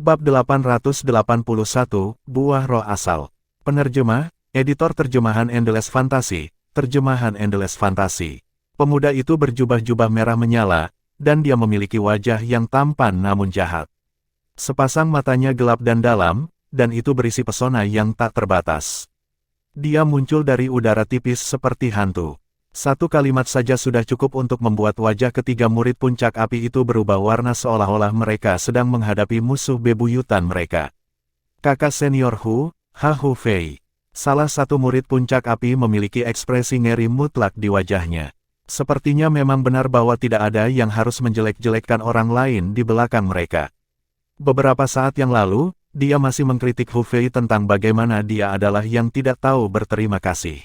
Bab 881, Buah Roh Asal. Penerjemah, Editor Terjemahan Endless Fantasy, Terjemahan Endless Fantasy. Pemuda itu berjubah-jubah merah menyala, dan dia memiliki wajah yang tampan namun jahat. Sepasang matanya gelap dan dalam, dan itu berisi pesona yang tak terbatas. Dia muncul dari udara tipis seperti hantu. Satu kalimat saja sudah cukup untuk membuat wajah ketiga murid puncak api itu berubah warna seolah-olah mereka sedang menghadapi musuh bebuyutan mereka. Kakak senior Hu Fei. Salah satu murid puncak api memiliki ekspresi ngeri mutlak di wajahnya. Sepertinya memang benar bahwa tidak ada yang harus menjelek-jelekkan orang lain di belakang mereka. Beberapa saat yang lalu, dia masih mengkritik Hu Fei tentang bagaimana dia adalah yang tidak tahu berterima kasih.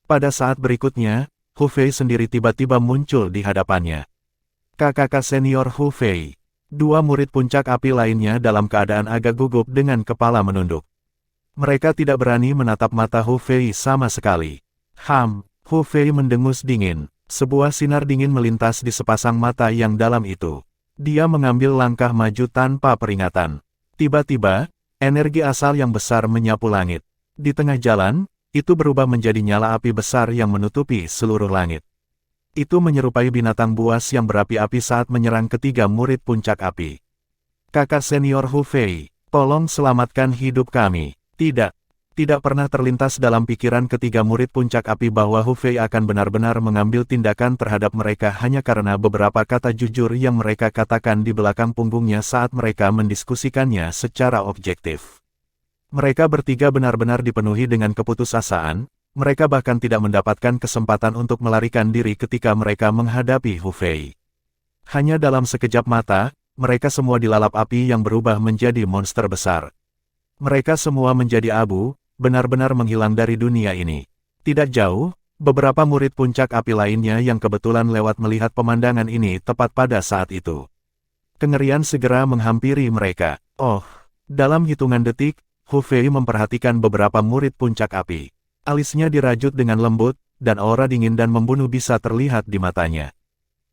Pada saat berikutnya, Hu Fei sendiri tiba-tiba muncul di hadapannya. Kakak senior Hu Fei. Dua murid puncak api lainnya dalam keadaan agak gugup dengan kepala menunduk. Mereka tidak berani menatap mata Hu Fei sama sekali. Hu Fei mendengus dingin. Sebuah sinar dingin melintas di sepasang mata yang dalam itu. Dia mengambil langkah maju tanpa peringatan. Tiba-tiba, energi asal yang besar menyapu langit. Di tengah jalan, itu berubah menjadi nyala api besar yang menutupi seluruh langit. Itu menyerupai binatang buas yang berapi-api saat menyerang ketiga murid puncak api. Kakak senior Hu Fei, tolong selamatkan hidup kami. Tidak pernah terlintas dalam pikiran ketiga murid puncak api bahwa Hu Fei akan benar-benar mengambil tindakan terhadap mereka hanya karena beberapa kata jujur yang mereka katakan di belakang punggungnya saat mereka mendiskusikannya secara objektif. Mereka bertiga benar-benar dipenuhi dengan keputusasaan, mereka bahkan tidak mendapatkan kesempatan untuk melarikan diri ketika mereka menghadapi Hu Fei. Hanya dalam sekejap mata, mereka semua dilalap api yang berubah menjadi monster besar. Mereka semua menjadi abu, benar-benar menghilang dari dunia ini. Tidak jauh, beberapa murid puncak api lainnya yang kebetulan lewat melihat pemandangan ini tepat pada saat itu. Kengerian segera menghampiri mereka. Dalam hitungan detik, Hu Fei memperhatikan beberapa murid puncak api. Alisnya dirajut dengan lembut, dan aura dingin dan membunuh bisa terlihat di matanya.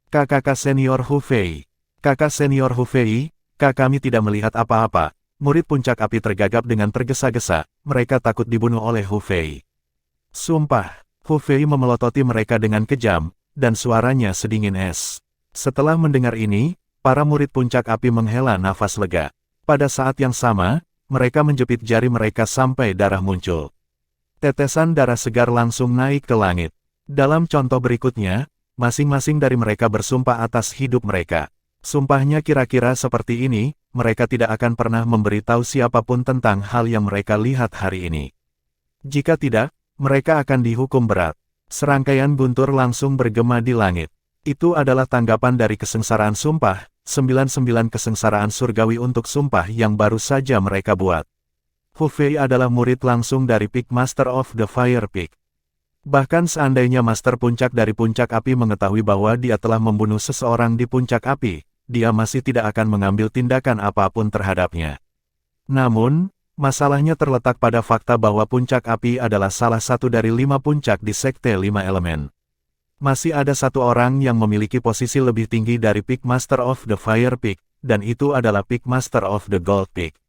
Kakak senior Hu Fei. Kakak senior Hu Fei, kami tidak melihat apa-apa. Murid puncak api tergagap dengan tergesa-gesa, mereka takut dibunuh oleh Hu Fei. Sumpah, Hu Fei memelototi mereka dengan kejam, dan suaranya sedingin es. Setelah mendengar ini, para murid puncak api menghela nafas lega. Pada saat yang sama, mereka menjepit jari mereka sampai darah muncul. Tetesan darah segar langsung naik ke langit. Dalam contoh berikutnya, masing-masing dari mereka bersumpah atas hidup mereka. Sumpahnya kira-kira seperti ini, mereka tidak akan pernah memberitahu siapapun tentang hal yang mereka lihat hari ini. Jika tidak, mereka akan dihukum berat. Serangkaian guntur langsung bergema di langit. Itu adalah tanggapan dari kesengsaraan sumpah, 99 kesengsaraan surgawi untuk sumpah yang baru saja mereka buat. Hu Fei adalah murid langsung dari Peak Master of the Fire Peak. Bahkan seandainya Master Puncak dari Puncak Api mengetahui bahwa dia telah membunuh seseorang di Puncak Api, dia masih tidak akan mengambil tindakan apapun terhadapnya. Namun, masalahnya terletak pada fakta bahwa Puncak Api adalah salah satu dari 5 puncak di Sekte 5 Elemen. Masih ada satu orang yang memiliki posisi lebih tinggi dari Peak Master of the Fire Peak, dan itu adalah Peak Master of the Gold Peak.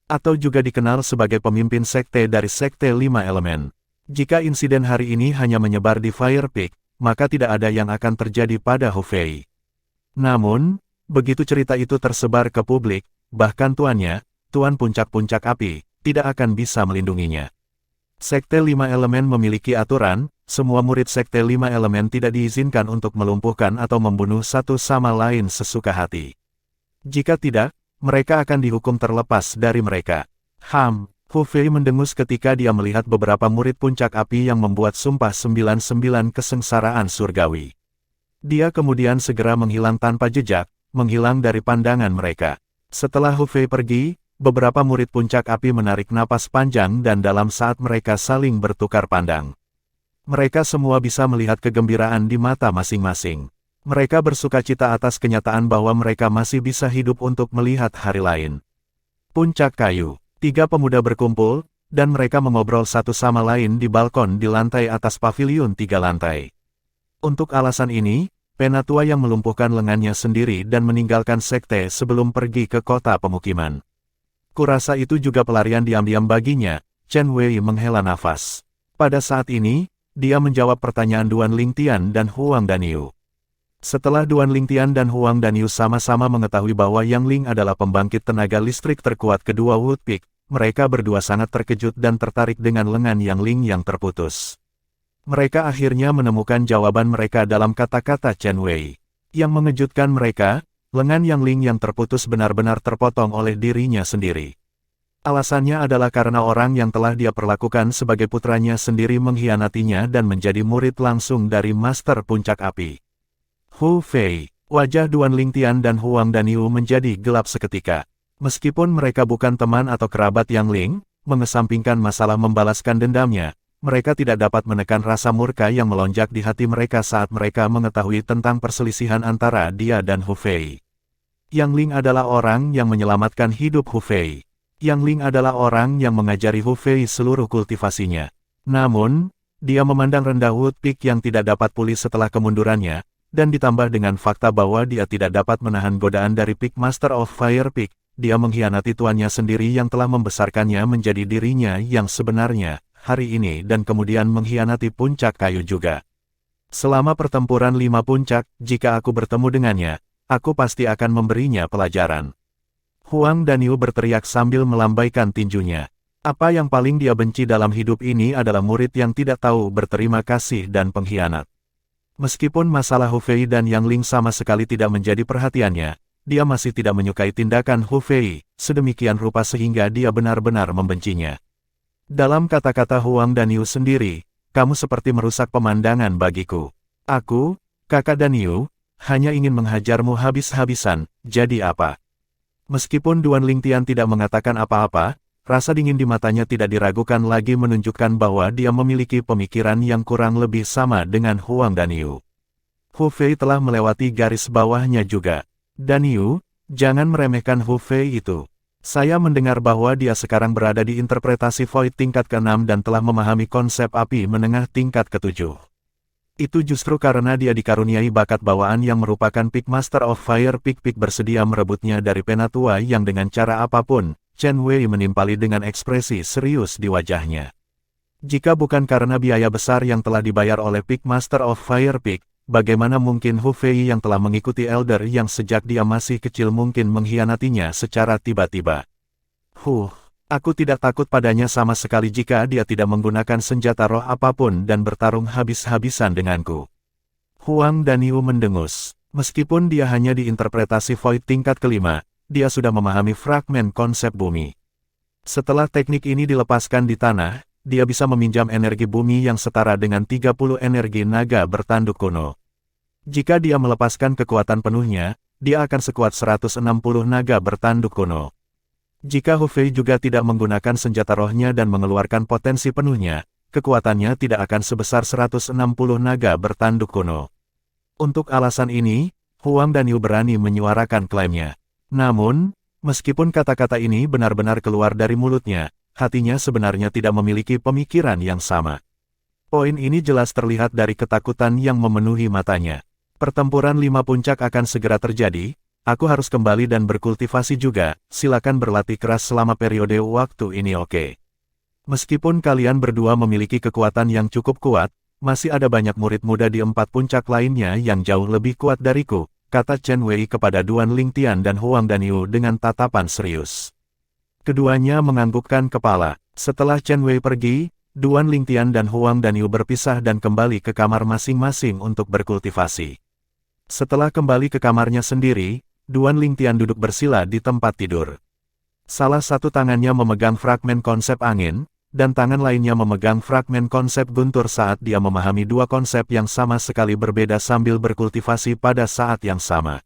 Atau juga dikenal sebagai pemimpin sekte dari Sekte 5 Elemen. Jika insiden hari ini hanya menyebar di Fire Peak, maka tidak ada yang akan terjadi pada Hu Fei. Namun, begitu cerita itu tersebar ke publik, bahkan tuannya, Tuan Puncak-Puncak Api, tidak akan bisa melindunginya. Sekte 5 Elemen memiliki aturan, semua murid Sekte 5 Elemen tidak diizinkan untuk melumpuhkan atau membunuh satu sama lain sesuka hati. Jika tidak, mereka akan dihukum terlepas dari mereka. Hu Fei mendengus ketika dia melihat beberapa murid puncak api yang membuat sumpah 99 kesengsaraan surgawi. Dia kemudian segera menghilang tanpa jejak, menghilang dari pandangan mereka. Setelah Hu Fei pergi, beberapa murid puncak api menarik napas panjang dan dalam saat mereka saling bertukar pandang. Mereka semua bisa melihat kegembiraan di mata masing-masing. Mereka bersukacita atas kenyataan bahwa mereka masih bisa hidup untuk melihat hari lain. Puncak kayu. 3 pemuda berkumpul, dan mereka mengobrol satu sama lain di balkon di lantai atas paviliun 3 lantai. Untuk alasan ini, Penatua yang melumpuhkan lengannya sendiri dan meninggalkan sekte sebelum pergi ke kota pemukiman. Kurasa itu juga pelarian diam-diam baginya, Chen Wei menghela nafas. Pada saat ini, dia menjawab pertanyaan Duan Lingtian dan Huang Danyu. Setelah Duan Lingtian dan Huang Danyu sama-sama mengetahui bahwa Yang Ling adalah pembangkit tenaga listrik terkuat kedua Wood Peak, mereka berdua sangat terkejut dan tertarik dengan lengan Yang Ling yang terputus. Mereka akhirnya menemukan jawaban mereka dalam kata-kata Chen Wei. Yang mengejutkan mereka, lengan Yang Ling yang terputus benar-benar terpotong oleh dirinya sendiri. Alasannya adalah karena orang yang telah dia perlakukan sebagai putranya sendiri mengkhianatinya dan menjadi murid langsung dari Master Puncak Api. Hu Fei, wajah Duan Lingtian dan Huang Danyu menjadi gelap seketika. Meskipun mereka bukan teman atau kerabat Yang Ling, mengesampingkan masalah membalaskan dendamnya, mereka tidak dapat menekan rasa murka yang melonjak di hati mereka saat mereka mengetahui tentang perselisihan antara dia dan Hu Fei. Yang Ling adalah orang yang menyelamatkan hidup Hu Fei. Yang Ling adalah orang yang mengajari Hu Fei seluruh kultivasinya. Namun, dia memandang rendah Wood Peak yang tidak dapat pulih setelah kemundurannya, dan ditambah dengan fakta bahwa dia tidak dapat menahan godaan dari Peak Master of Fire Peak, dia mengkhianati tuannya sendiri yang telah membesarkannya menjadi dirinya yang sebenarnya, hari ini dan kemudian mengkhianati puncak kayu juga. Selama pertempuran 5 puncak, jika aku bertemu dengannya, aku pasti akan memberinya pelajaran. Huang Danyu berteriak sambil melambaikan tinjunya. Apa yang paling dia benci dalam hidup ini adalah murid yang tidak tahu berterima kasih dan pengkhianat. Meskipun masalah Hu Fei dan Yang Ling sama sekali tidak menjadi perhatiannya, dia masih tidak menyukai tindakan Hu Fei, sedemikian rupa sehingga dia benar-benar membencinya. Dalam kata-kata Huang Danyu sendiri, kamu seperti merusak pemandangan bagiku. Aku, kakak Danyu, hanya ingin menghajarmu habis-habisan, jadi apa? Meskipun Duan Lingtian tidak mengatakan apa-apa, rasa dingin di matanya tidak diragukan lagi menunjukkan bahwa dia memiliki pemikiran yang kurang lebih sama dengan Huang Danyu. Hu Fei telah melewati garis bawahnya juga. Danyu, jangan meremehkan Hu Fei itu. Saya mendengar bahwa dia sekarang berada di interpretasi Void tingkat ke-6 dan telah memahami konsep api menengah tingkat ke-7. Itu justru karena dia dikaruniai bakat bawaan yang merupakan Peak Master of Fire Peak bersedia merebutnya dari Penatua yang dengan cara apapun, Chen Wei menimpali dengan ekspresi serius di wajahnya. Jika bukan karena biaya besar yang telah dibayar oleh Peak Master of Fire Peak, bagaimana mungkin Hu Fei yang telah mengikuti Elder yang sejak dia masih kecil mungkin mengkhianatinya secara tiba-tiba? Aku tidak takut padanya sama sekali jika dia tidak menggunakan senjata roh apapun dan bertarung habis-habisan denganku. Huang Danyu mendengus. Meskipun dia hanya diinterpretasi Void tingkat ke-5, dia sudah memahami fragmen konsep bumi. Setelah teknik ini dilepaskan di tanah, dia bisa meminjam energi bumi yang setara dengan 30 energi naga bertanduk kuno. Jika dia melepaskan kekuatan penuhnya, dia akan sekuat 160 naga bertanduk kuno. Jika Hu Fei juga tidak menggunakan senjata rohnya dan mengeluarkan potensi penuhnya, kekuatannya tidak akan sebesar 160 naga bertanduk kuno. Untuk alasan ini, Huang Danyu berani menyuarakan klaimnya. Namun, meskipun kata-kata ini benar-benar keluar dari mulutnya, hatinya sebenarnya tidak memiliki pemikiran yang sama. Poin ini jelas terlihat dari ketakutan yang memenuhi matanya. Pertempuran 5 puncak akan segera terjadi. Aku harus kembali dan berkultivasi juga, silakan berlatih keras selama periode waktu ini oke. Meskipun kalian berdua memiliki kekuatan yang cukup kuat, masih ada banyak murid muda di 4 puncak lainnya yang jauh lebih kuat dariku, kata Chen Wei kepada Duan Lingtian dan Huang Danyu dengan tatapan serius. Keduanya menganggukkan kepala. Setelah Chen Wei pergi, Duan Lingtian dan Huang Danyu berpisah dan kembali ke kamar masing-masing untuk berkultivasi. Setelah kembali ke kamarnya sendiri, Duan Lingtian duduk bersila di tempat tidur. Salah satu tangannya memegang fragmen konsep angin, dan tangan lainnya memegang fragmen konsep guntur saat dia memahami dua konsep yang sama sekali berbeda sambil berkultivasi pada saat yang sama.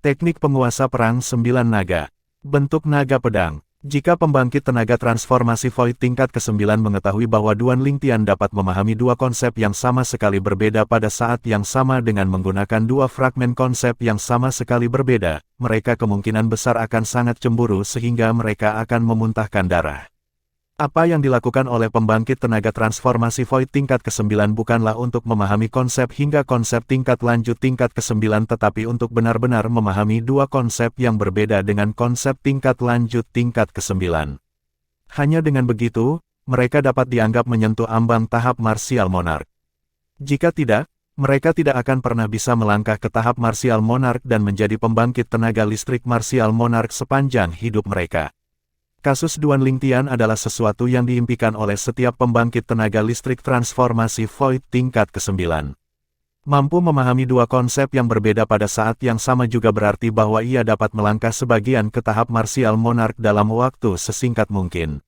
Teknik penguasa perang 9 naga. Bentuk naga pedang. Jika pembangkit tenaga transformasi Void tingkat ke-9 mengetahui bahwa Duan Lingtian dapat memahami dua konsep yang sama sekali berbeda pada saat yang sama dengan menggunakan dua fragmen konsep yang sama sekali berbeda, mereka kemungkinan besar akan sangat cemburu sehingga mereka akan memuntahkan darah. Apa yang dilakukan oleh pembangkit tenaga transformasi Void tingkat ke-9 bukanlah untuk memahami konsep hingga konsep tingkat lanjut tingkat ke-9 tetapi untuk benar-benar memahami dua konsep yang berbeda dengan konsep tingkat lanjut tingkat ke-9. Hanya dengan begitu, mereka dapat dianggap menyentuh ambang tahap Martial Monarch. Jika tidak, mereka tidak akan pernah bisa melangkah ke tahap Martial Monarch dan menjadi pembangkit tenaga listrik Martial Monarch sepanjang hidup mereka. Kasus Duan Lingtian adalah sesuatu yang diimpikan oleh setiap pembangkit tenaga listrik transformasi Void tingkat ke-9. Mampu memahami dua konsep yang berbeda pada saat yang sama juga berarti bahwa ia dapat melangkah sebagian ke tahap Martial Monarch dalam waktu sesingkat mungkin.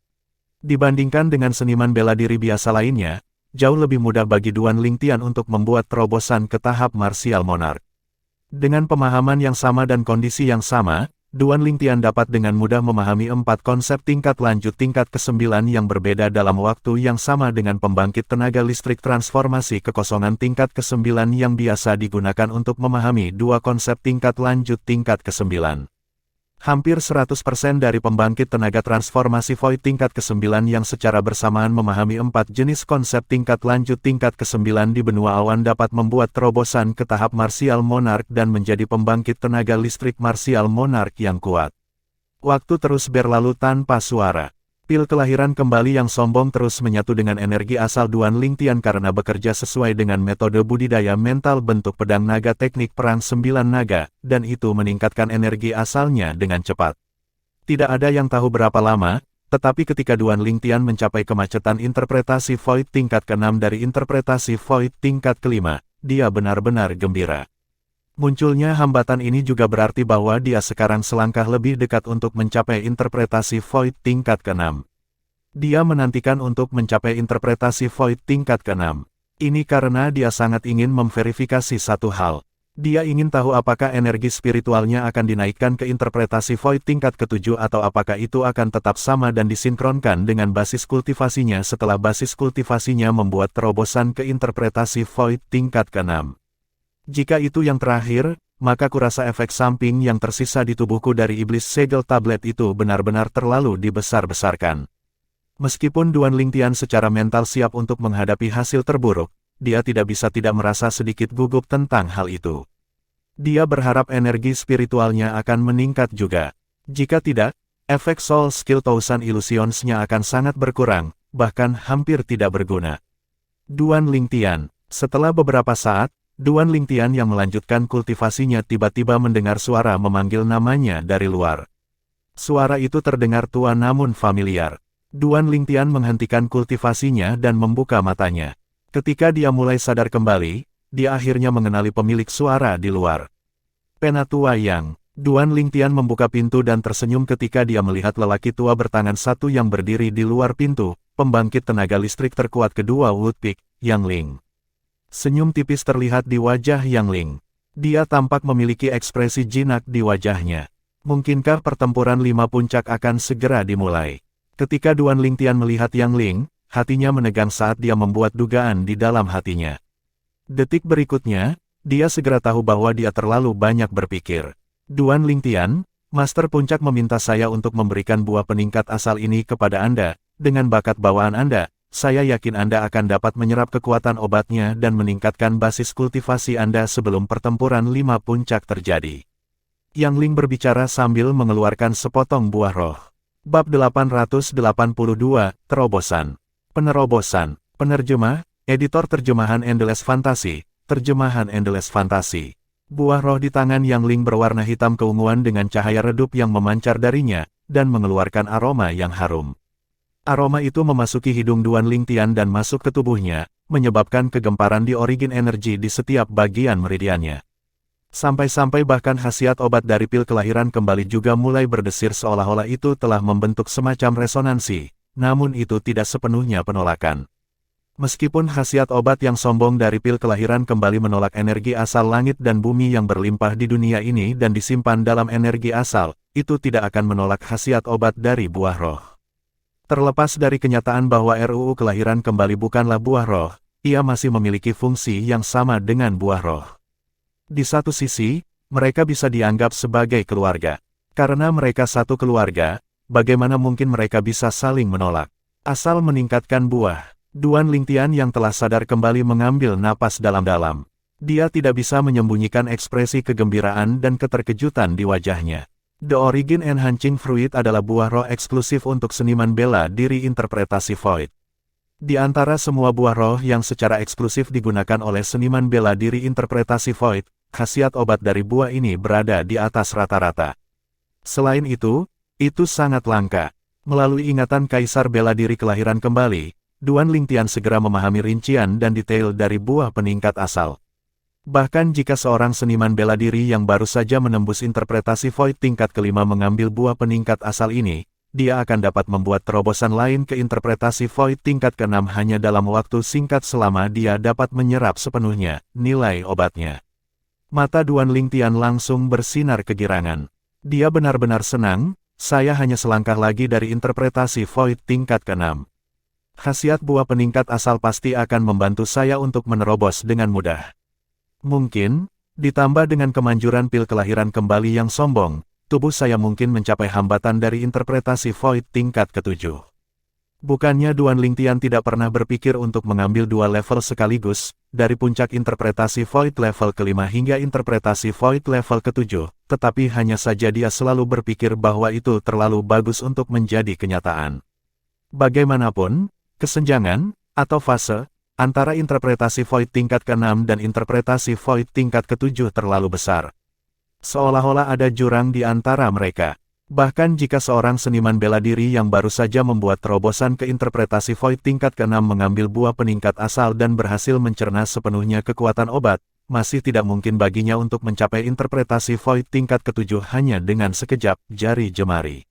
Dibandingkan dengan seniman bela diri biasa lainnya, jauh lebih mudah bagi Duan Lingtian untuk membuat terobosan ke tahap Martial Monarch. Dengan pemahaman yang sama dan kondisi yang sama, Duan Lingtian dapat dengan mudah memahami 4 konsep tingkat lanjut tingkat ke-9 yang berbeda dalam waktu yang sama dengan pembangkit tenaga listrik transformasi kekosongan tingkat ke-9 yang biasa digunakan untuk memahami 2 konsep tingkat lanjut tingkat ke-9. Hampir 100% dari pembangkit tenaga transformasi Void tingkat ke-9 yang secara bersamaan memahami 4 jenis konsep tingkat lanjut tingkat ke-9 di benua awan dapat membuat terobosan ke tahap Martial Monarch dan menjadi pembangkit tenaga listrik Martial Monarch yang kuat. Waktu terus berlalu tanpa suara. Pil kelahiran kembali yang sombong terus menyatu dengan energi asal Duan Lingtian karena bekerja sesuai dengan metode budidaya mental bentuk pedang naga teknik perang 9 naga, dan itu meningkatkan energi asalnya dengan cepat. Tidak ada yang tahu berapa lama, tetapi ketika Duan Lingtian mencapai kemacetan interpretasi Void tingkat ke-6 dari interpretasi Void tingkat ke-5, dia benar-benar gembira. Munculnya hambatan ini juga berarti bahwa dia sekarang selangkah lebih dekat untuk mencapai interpretasi Void tingkat ke-6. Dia menantikan untuk mencapai interpretasi Void tingkat ke-6. Ini karena dia sangat ingin memverifikasi satu hal. Dia ingin tahu apakah energi spiritualnya akan dinaikkan ke interpretasi Void tingkat ke-7 atau apakah itu akan tetap sama dan disinkronkan dengan basis kultivasinya setelah basis kultivasinya membuat terobosan ke interpretasi Void tingkat ke-6. Jika itu yang terakhir, maka kurasa efek samping yang tersisa di tubuhku dari iblis segel tablet itu benar-benar terlalu dibesar-besarkan. Meskipun Duan Lingtian secara mental siap untuk menghadapi hasil terburuk, dia tidak bisa tidak merasa sedikit gugup tentang hal itu. Dia berharap energi spiritualnya akan meningkat juga. Jika tidak, efek soul skill Thousand Illusions-nya akan sangat berkurang, bahkan hampir tidak berguna. Duan Lingtian, setelah beberapa saat, Duan Lingtian yang melanjutkan kultivasinya tiba-tiba mendengar suara memanggil namanya dari luar. Suara itu terdengar tua namun familiar. Duan Lingtian menghentikan kultivasinya dan membuka matanya. Ketika dia mulai sadar kembali, dia akhirnya mengenali pemilik suara di luar. Penatua Yang. Duan Lingtian membuka pintu dan tersenyum ketika dia melihat lelaki tua bertangan satu yang berdiri di luar pintu, pembangkit tenaga listrik terkuat kedua Woodpeak, Yang Ling. Senyum tipis terlihat di wajah Yang Ling. Dia tampak memiliki ekspresi jinak di wajahnya. Mungkinkah pertempuran 5 puncak akan segera dimulai? Ketika Duan Lingtian melihat Yang Ling, hatinya menegang saat dia membuat dugaan di dalam hatinya. Detik berikutnya, dia segera tahu bahwa dia terlalu banyak berpikir. Duan Lingtian, Master Puncak meminta saya untuk memberikan buah peningkat asal ini kepada Anda. Dengan bakat bawaan Anda, saya yakin Anda akan dapat menyerap kekuatan obatnya dan meningkatkan basis kultivasi Anda sebelum pertempuran 5 puncak terjadi. Yang Ling berbicara sambil mengeluarkan sepotong buah roh. Bab 882, Terobosan. Penerobosan. Penerjemah, Editor Terjemahan Endless Fantasy, Terjemahan Endless Fantasy. Buah roh di tangan Yang Ling berwarna hitam keunguan dengan cahaya redup yang memancar darinya, dan mengeluarkan aroma yang harum. Aroma itu memasuki hidung Duan Lingtian dan masuk ke tubuhnya, menyebabkan kegemparan di origin energi di setiap bagian meridiannya. Sampai-sampai bahkan khasiat obat dari pil kelahiran kembali juga mulai berdesir seolah-olah itu telah membentuk semacam resonansi, namun itu tidak sepenuhnya penolakan. Meskipun khasiat obat yang sombong dari pil kelahiran kembali menolak energi asal langit dan bumi yang berlimpah di dunia ini dan disimpan dalam energi asal, itu tidak akan menolak khasiat obat dari buah roh. Terlepas dari kenyataan bahwa RUU kelahiran kembali bukanlah buah roh, ia masih memiliki fungsi yang sama dengan buah roh. Di satu sisi, mereka bisa dianggap sebagai keluarga. Karena mereka satu keluarga, bagaimana mungkin mereka bisa saling menolak? Asal meningkatkan buah. Duan Lingtian yang telah sadar kembali mengambil napas dalam-dalam. Dia tidak bisa menyembunyikan ekspresi kegembiraan dan keterkejutan di wajahnya. The Origin Enhancing Fruit adalah buah roh eksklusif untuk seniman bela diri interpretasi Void. Di antara semua buah roh yang secara eksklusif digunakan oleh seniman bela diri interpretasi Void, khasiat obat dari buah ini berada di atas rata-rata. Selain itu sangat langka. Melalui ingatan Kaisar Bela Diri Kelahiran Kembali, Duan Lingtian segera memahami rincian dan detail dari buah peningkat asal. Bahkan jika seorang seniman bela diri yang baru saja menembus interpretasi Void tingkat kelima mengambil buah peningkat asal ini, dia akan dapat membuat terobosan lain ke interpretasi Void tingkat keenam hanya dalam waktu singkat selama dia dapat menyerap sepenuhnya nilai obatnya. Mata Duan Lingtian langsung bersinar kegirangan. Dia benar-benar senang. Saya hanya selangkah lagi dari interpretasi Void tingkat keenam. Khasiat buah peningkat asal pasti akan membantu saya untuk menerobos dengan mudah. Mungkin, ditambah dengan kemanjuran pil kelahiran kembali yang sombong, tubuh saya mungkin mencapai hambatan dari interpretasi Void tingkat ketujuh. Bukannya Duan Lingtian tidak pernah berpikir untuk mengambil dua level sekaligus, dari puncak interpretasi Void level kelima hingga interpretasi Void level ketujuh, tetapi hanya saja dia selalu berpikir bahwa itu terlalu bagus untuk menjadi kenyataan. Bagaimanapun, kesenjangan, atau fase, antara interpretasi Void tingkat ke-6 dan interpretasi Void tingkat ke-7 terlalu besar. Seolah-olah ada jurang di antara mereka. Bahkan jika seorang seniman bela diri yang baru saja membuat terobosan ke interpretasi Void tingkat ke-6 mengambil buah peningkat asal dan berhasil mencerna sepenuhnya kekuatan obat, masih tidak mungkin baginya untuk mencapai interpretasi Void tingkat ke-7 hanya dengan sekejap jari jemari.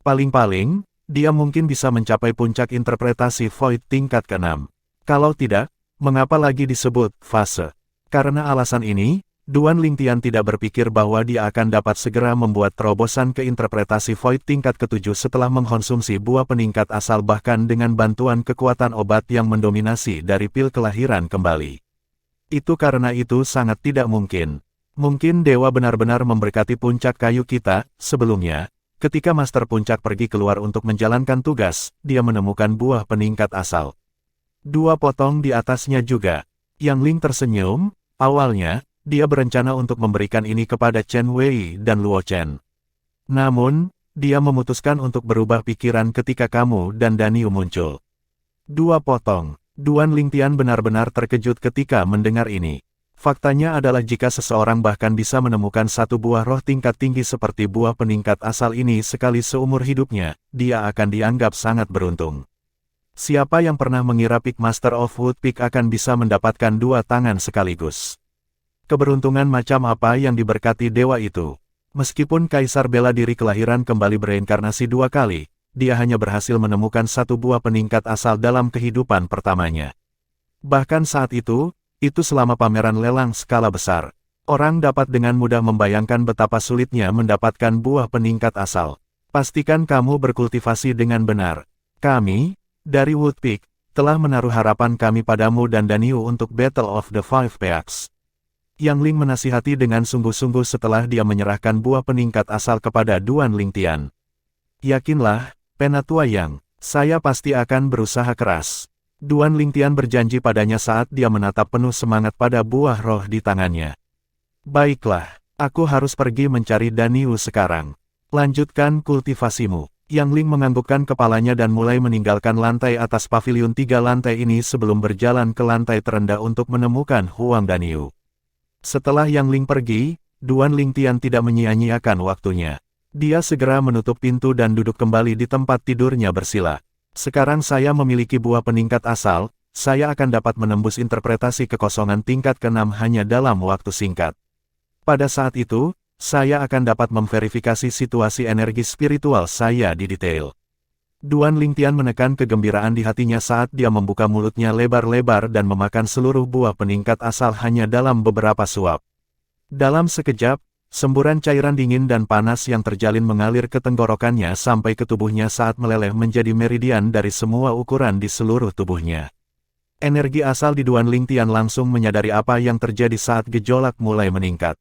Paling-paling, dia mungkin bisa mencapai puncak interpretasi Void tingkat ke-6. Kalau tidak, mengapa lagi disebut fase? Karena alasan ini, Duan Lingtian tidak berpikir bahwa dia akan dapat segera membuat terobosan ke interpretasi Void tingkat ke-7 setelah mengkonsumsi buah peningkat asal bahkan dengan bantuan kekuatan obat yang mendominasi dari pil kelahiran kembali. Itu karena itu sangat tidak mungkin. Mungkin dewa benar-benar memberkati puncak kayu kita. Sebelumnya, ketika Master Puncak pergi keluar untuk menjalankan tugas, dia menemukan buah peningkat asal. 2 potong di atasnya juga. Yang Ling tersenyum. Awalnya, dia berencana untuk memberikan ini kepada Chen Wei dan Luo Chen. Namun, dia memutuskan untuk berubah pikiran ketika kamu dan Daniu muncul. 2 potong. Duan Lingtian benar-benar terkejut ketika mendengar ini. Faktanya adalah jika seseorang bahkan bisa menemukan satu buah roh tingkat tinggi seperti buah peningkat asal ini sekali seumur hidupnya, dia akan dianggap sangat beruntung. Siapa yang pernah mengira Peak Master of Woodpeak akan bisa mendapatkan 2 tangan sekaligus? Keberuntungan macam apa yang diberkati dewa itu? Meskipun Kaisar Bela Diri Kelahiran kembali bereinkarnasi 2 kali, dia hanya berhasil menemukan satu buah peningkat asal dalam kehidupan pertamanya. Bahkan saat itu selama pameran lelang skala besar. Orang dapat dengan mudah membayangkan betapa sulitnya mendapatkan buah peningkat asal. Pastikan kamu berkultivasi dengan benar. Kami, dari Woodpeak, telah menaruh harapan kami padamu dan Daniu untuk Battle of the Five Peaks. Yang Ling menasihati dengan sungguh-sungguh setelah dia menyerahkan buah peningkat asal kepada Duan Lingtian. Yakinlah, Penatua Yang, saya pasti akan berusaha keras. Duan Lingtian berjanji padanya saat dia menatap penuh semangat pada buah roh di tangannya. Baiklah, aku harus pergi mencari Daniu sekarang. Lanjutkan kultivasimu. Yang Ling menganggukkan kepalanya dan mulai meninggalkan lantai atas pavilion 3 lantai ini sebelum berjalan ke lantai terendah untuk menemukan Huang Daniu. Setelah Yang Ling pergi, Duan Lingtian tidak menyia-nyiakan waktunya. Dia segera menutup pintu dan duduk kembali di tempat tidurnya bersila. Sekarang saya memiliki buah peningkat asal, saya akan dapat menembus interpretasi kekosongan tingkat ke-6 hanya dalam waktu singkat. Pada saat itu, saya akan dapat memverifikasi situasi energi spiritual saya di detail. Duan Lingtian menekan kegembiraan di hatinya saat dia membuka mulutnya lebar-lebar dan memakan seluruh buah peningkat asal hanya dalam beberapa suap. Dalam sekejap, semburan cairan dingin dan panas yang terjalin mengalir ke tenggorokannya sampai ke tubuhnya saat meleleh menjadi meridian dari semua ukuran di seluruh tubuhnya. Energi asal di Duan Lingtian langsung menyadari apa yang terjadi saat gejolak mulai meningkat.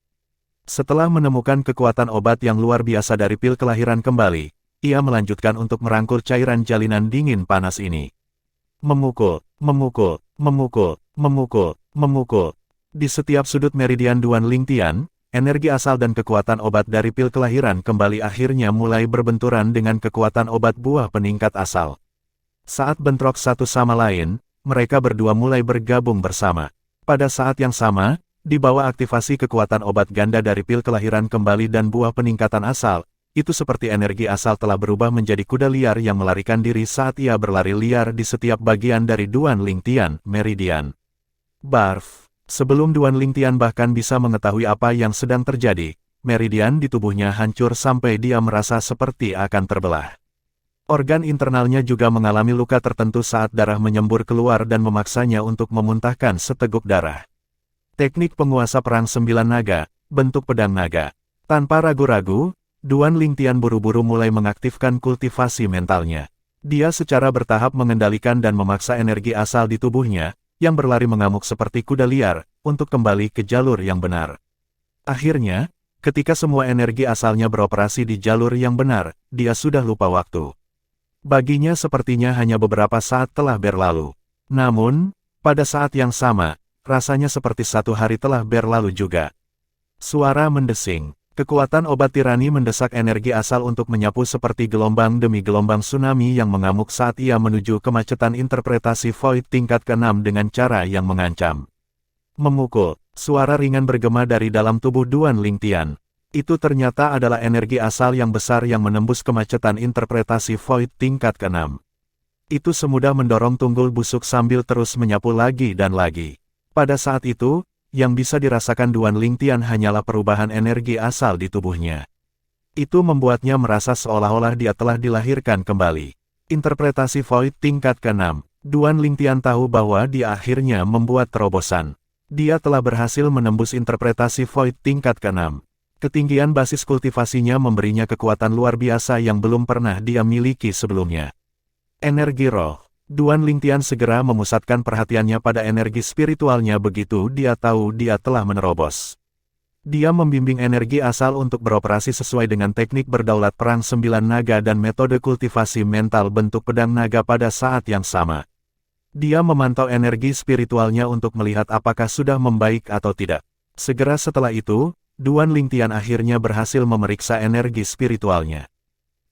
Setelah menemukan kekuatan obat yang luar biasa dari pil kelahiran kembali, ia melanjutkan untuk merangkul cairan jalinan dingin panas ini. Memukul, memukul, memukul, memukul, memukul. Di setiap sudut meridian Duan Lingtian, energi asal dan kekuatan obat dari pil kelahiran kembali akhirnya mulai berbenturan dengan kekuatan obat buah peningkat asal. Saat bentrok satu sama lain, mereka berdua mulai bergabung bersama. Pada saat yang sama, di bawah aktivasi kekuatan obat ganda dari pil kelahiran kembali dan buah peningkatan asal, itu seperti energi asal telah berubah menjadi kuda liar yang melarikan diri saat ia berlari liar di setiap bagian dari Duan Lingtian, meridian. Barf. Sebelum Duan Lingtian bahkan bisa mengetahui apa yang sedang terjadi, meridian di tubuhnya hancur sampai dia merasa seperti akan terbelah. Organ internalnya juga mengalami luka tertentu saat darah menyembur keluar dan memaksanya untuk memuntahkan seteguk darah. Teknik penguasa perang 9 naga, bentuk pedang naga. Tanpa ragu-ragu, Duan Lingtian buru-buru mulai mengaktifkan kultivasi mentalnya. Dia secara bertahap mengendalikan dan memaksa energi asal di tubuhnya, yang berlari mengamuk seperti kuda liar, untuk kembali ke jalur yang benar. Akhirnya, ketika semua energi asalnya beroperasi di jalur yang benar, dia sudah lupa waktu. Baginya sepertinya hanya beberapa saat telah berlalu. Namun, pada saat yang sama, rasanya seperti 1 hari telah berlalu juga. Suara mendesing. Kekuatan obat tirani mendesak energi asal untuk menyapu seperti gelombang demi gelombang tsunami yang mengamuk saat ia menuju kemacetan interpretasi Void tingkat ke-6 dengan cara yang mengancam. Memukul, suara ringan bergema dari dalam tubuh Duan Lingtian. Itu ternyata adalah energi asal yang besar yang menembus kemacetan interpretasi Void tingkat ke-6. Itu semudah mendorong tunggul busuk sambil terus menyapu lagi dan lagi. Pada saat itu, yang bisa dirasakan Duan Lingtian hanyalah perubahan energi asal di tubuhnya. Itu membuatnya merasa seolah-olah dia telah dilahirkan kembali. Interpretasi Void tingkat ke-6, Duan Lingtian tahu bahwa dia akhirnya membuat terobosan. Dia telah berhasil menembus interpretasi Void tingkat ke-6. Ketinggian basis kultivasinya memberinya kekuatan luar biasa yang belum pernah dia miliki sebelumnya. Energi roh. Duan Lingtian segera memusatkan perhatiannya pada energi spiritualnya begitu dia tahu dia telah menerobos. Dia membimbing energi asal untuk beroperasi sesuai dengan teknik berdaulat perang 9 naga dan metode kultivasi mental bentuk pedang naga pada saat yang sama. Dia memantau energi spiritualnya untuk melihat apakah sudah membaik atau tidak. Segera setelah itu, Duan Lingtian akhirnya berhasil memeriksa energi spiritualnya.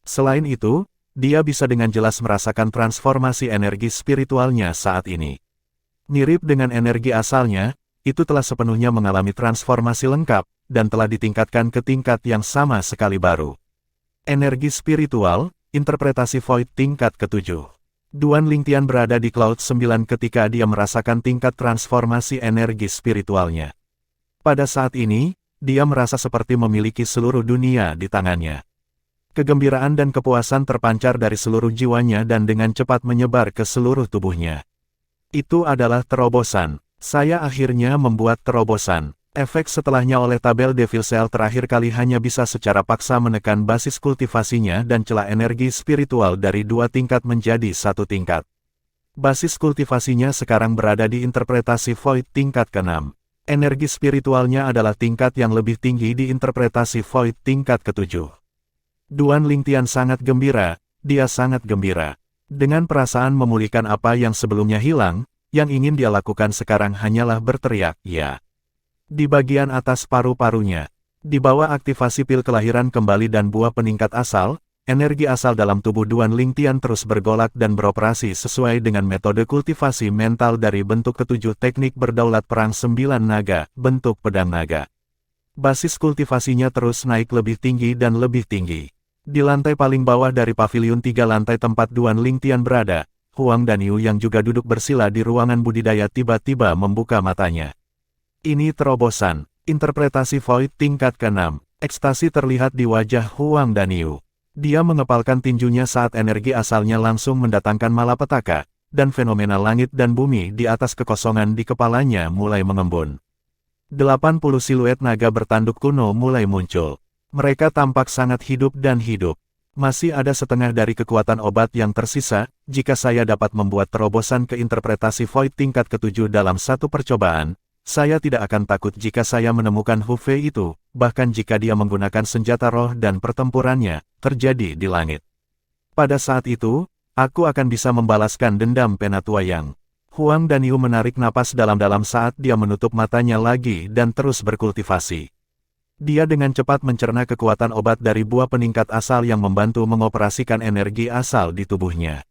Selain itu, dia bisa dengan jelas merasakan transformasi energi spiritualnya saat ini. Mirip dengan energi asalnya, itu telah sepenuhnya mengalami transformasi lengkap, dan telah ditingkatkan ke tingkat yang sama sekali baru. Energi spiritual, interpretasi Void tingkat ke-7. Duan Lingtian berada di Cloud 9 ketika dia merasakan tingkat transformasi energi spiritualnya. Pada saat ini, dia merasa seperti memiliki seluruh dunia di tangannya. Kegembiraan dan kepuasan terpancar dari seluruh jiwanya dan dengan cepat menyebar ke seluruh tubuhnya. Itu adalah terobosan. Saya akhirnya membuat terobosan. Efek setelahnya oleh tabel Devil Cell terakhir kali hanya bisa secara paksa menekan basis kultivasinya dan celah energi spiritual dari 2 tingkat menjadi 1 tingkat. Basis kultivasinya sekarang berada di interpretasi Void tingkat ke-6. Energi spiritualnya adalah tingkat yang lebih tinggi di interpretasi Void tingkat ke-7. Duan Lingtian sangat gembira, dia sangat gembira. Dengan perasaan memulihkan apa yang sebelumnya hilang, yang ingin dia lakukan sekarang hanyalah berteriak, ya. Di bagian atas paru-parunya, di bawah aktivasi pil kelahiran kembali dan buah peningkat asal, energi asal dalam tubuh Duan Lingtian terus bergolak dan beroperasi sesuai dengan metode kultivasi mental dari bentuk ke-7 teknik berdaulat perang 9 naga, bentuk pedang naga. Basis kultivasinya terus naik lebih tinggi dan lebih tinggi. Di lantai paling bawah dari pavilion 3 lantai tempat Duan Lingtian berada, Huang Danyu yang juga duduk bersila di ruangan budidaya tiba-tiba membuka matanya. Ini terobosan, interpretasi Void tingkat ke-6, ekstasi terlihat di wajah Huang Danyu. Dia mengepalkan tinjunya saat energi asalnya langsung mendatangkan malapetaka, dan fenomena langit dan bumi di atas kekosongan di kepalanya mulai mengembun. 80 siluet naga bertanduk kuno mulai muncul. Mereka tampak sangat hidup dan hidup. Masih ada setengah dari kekuatan obat yang tersisa, jika saya dapat membuat terobosan ke interpretasi Void tingkat ke-7 dalam satu percobaan, saya tidak akan takut jika saya menemukan Hu Fei itu, bahkan jika dia menggunakan senjata roh dan pertempurannya, terjadi di langit. Pada saat itu, aku akan bisa membalaskan dendam Penatua Yang. Huang Danyu menarik napas dalam-dalam saat dia menutup matanya lagi dan terus berkultivasi. Dia dengan cepat mencerna kekuatan obat dari buah peningkat asal yang membantu mengoperasikan energi asal di tubuhnya.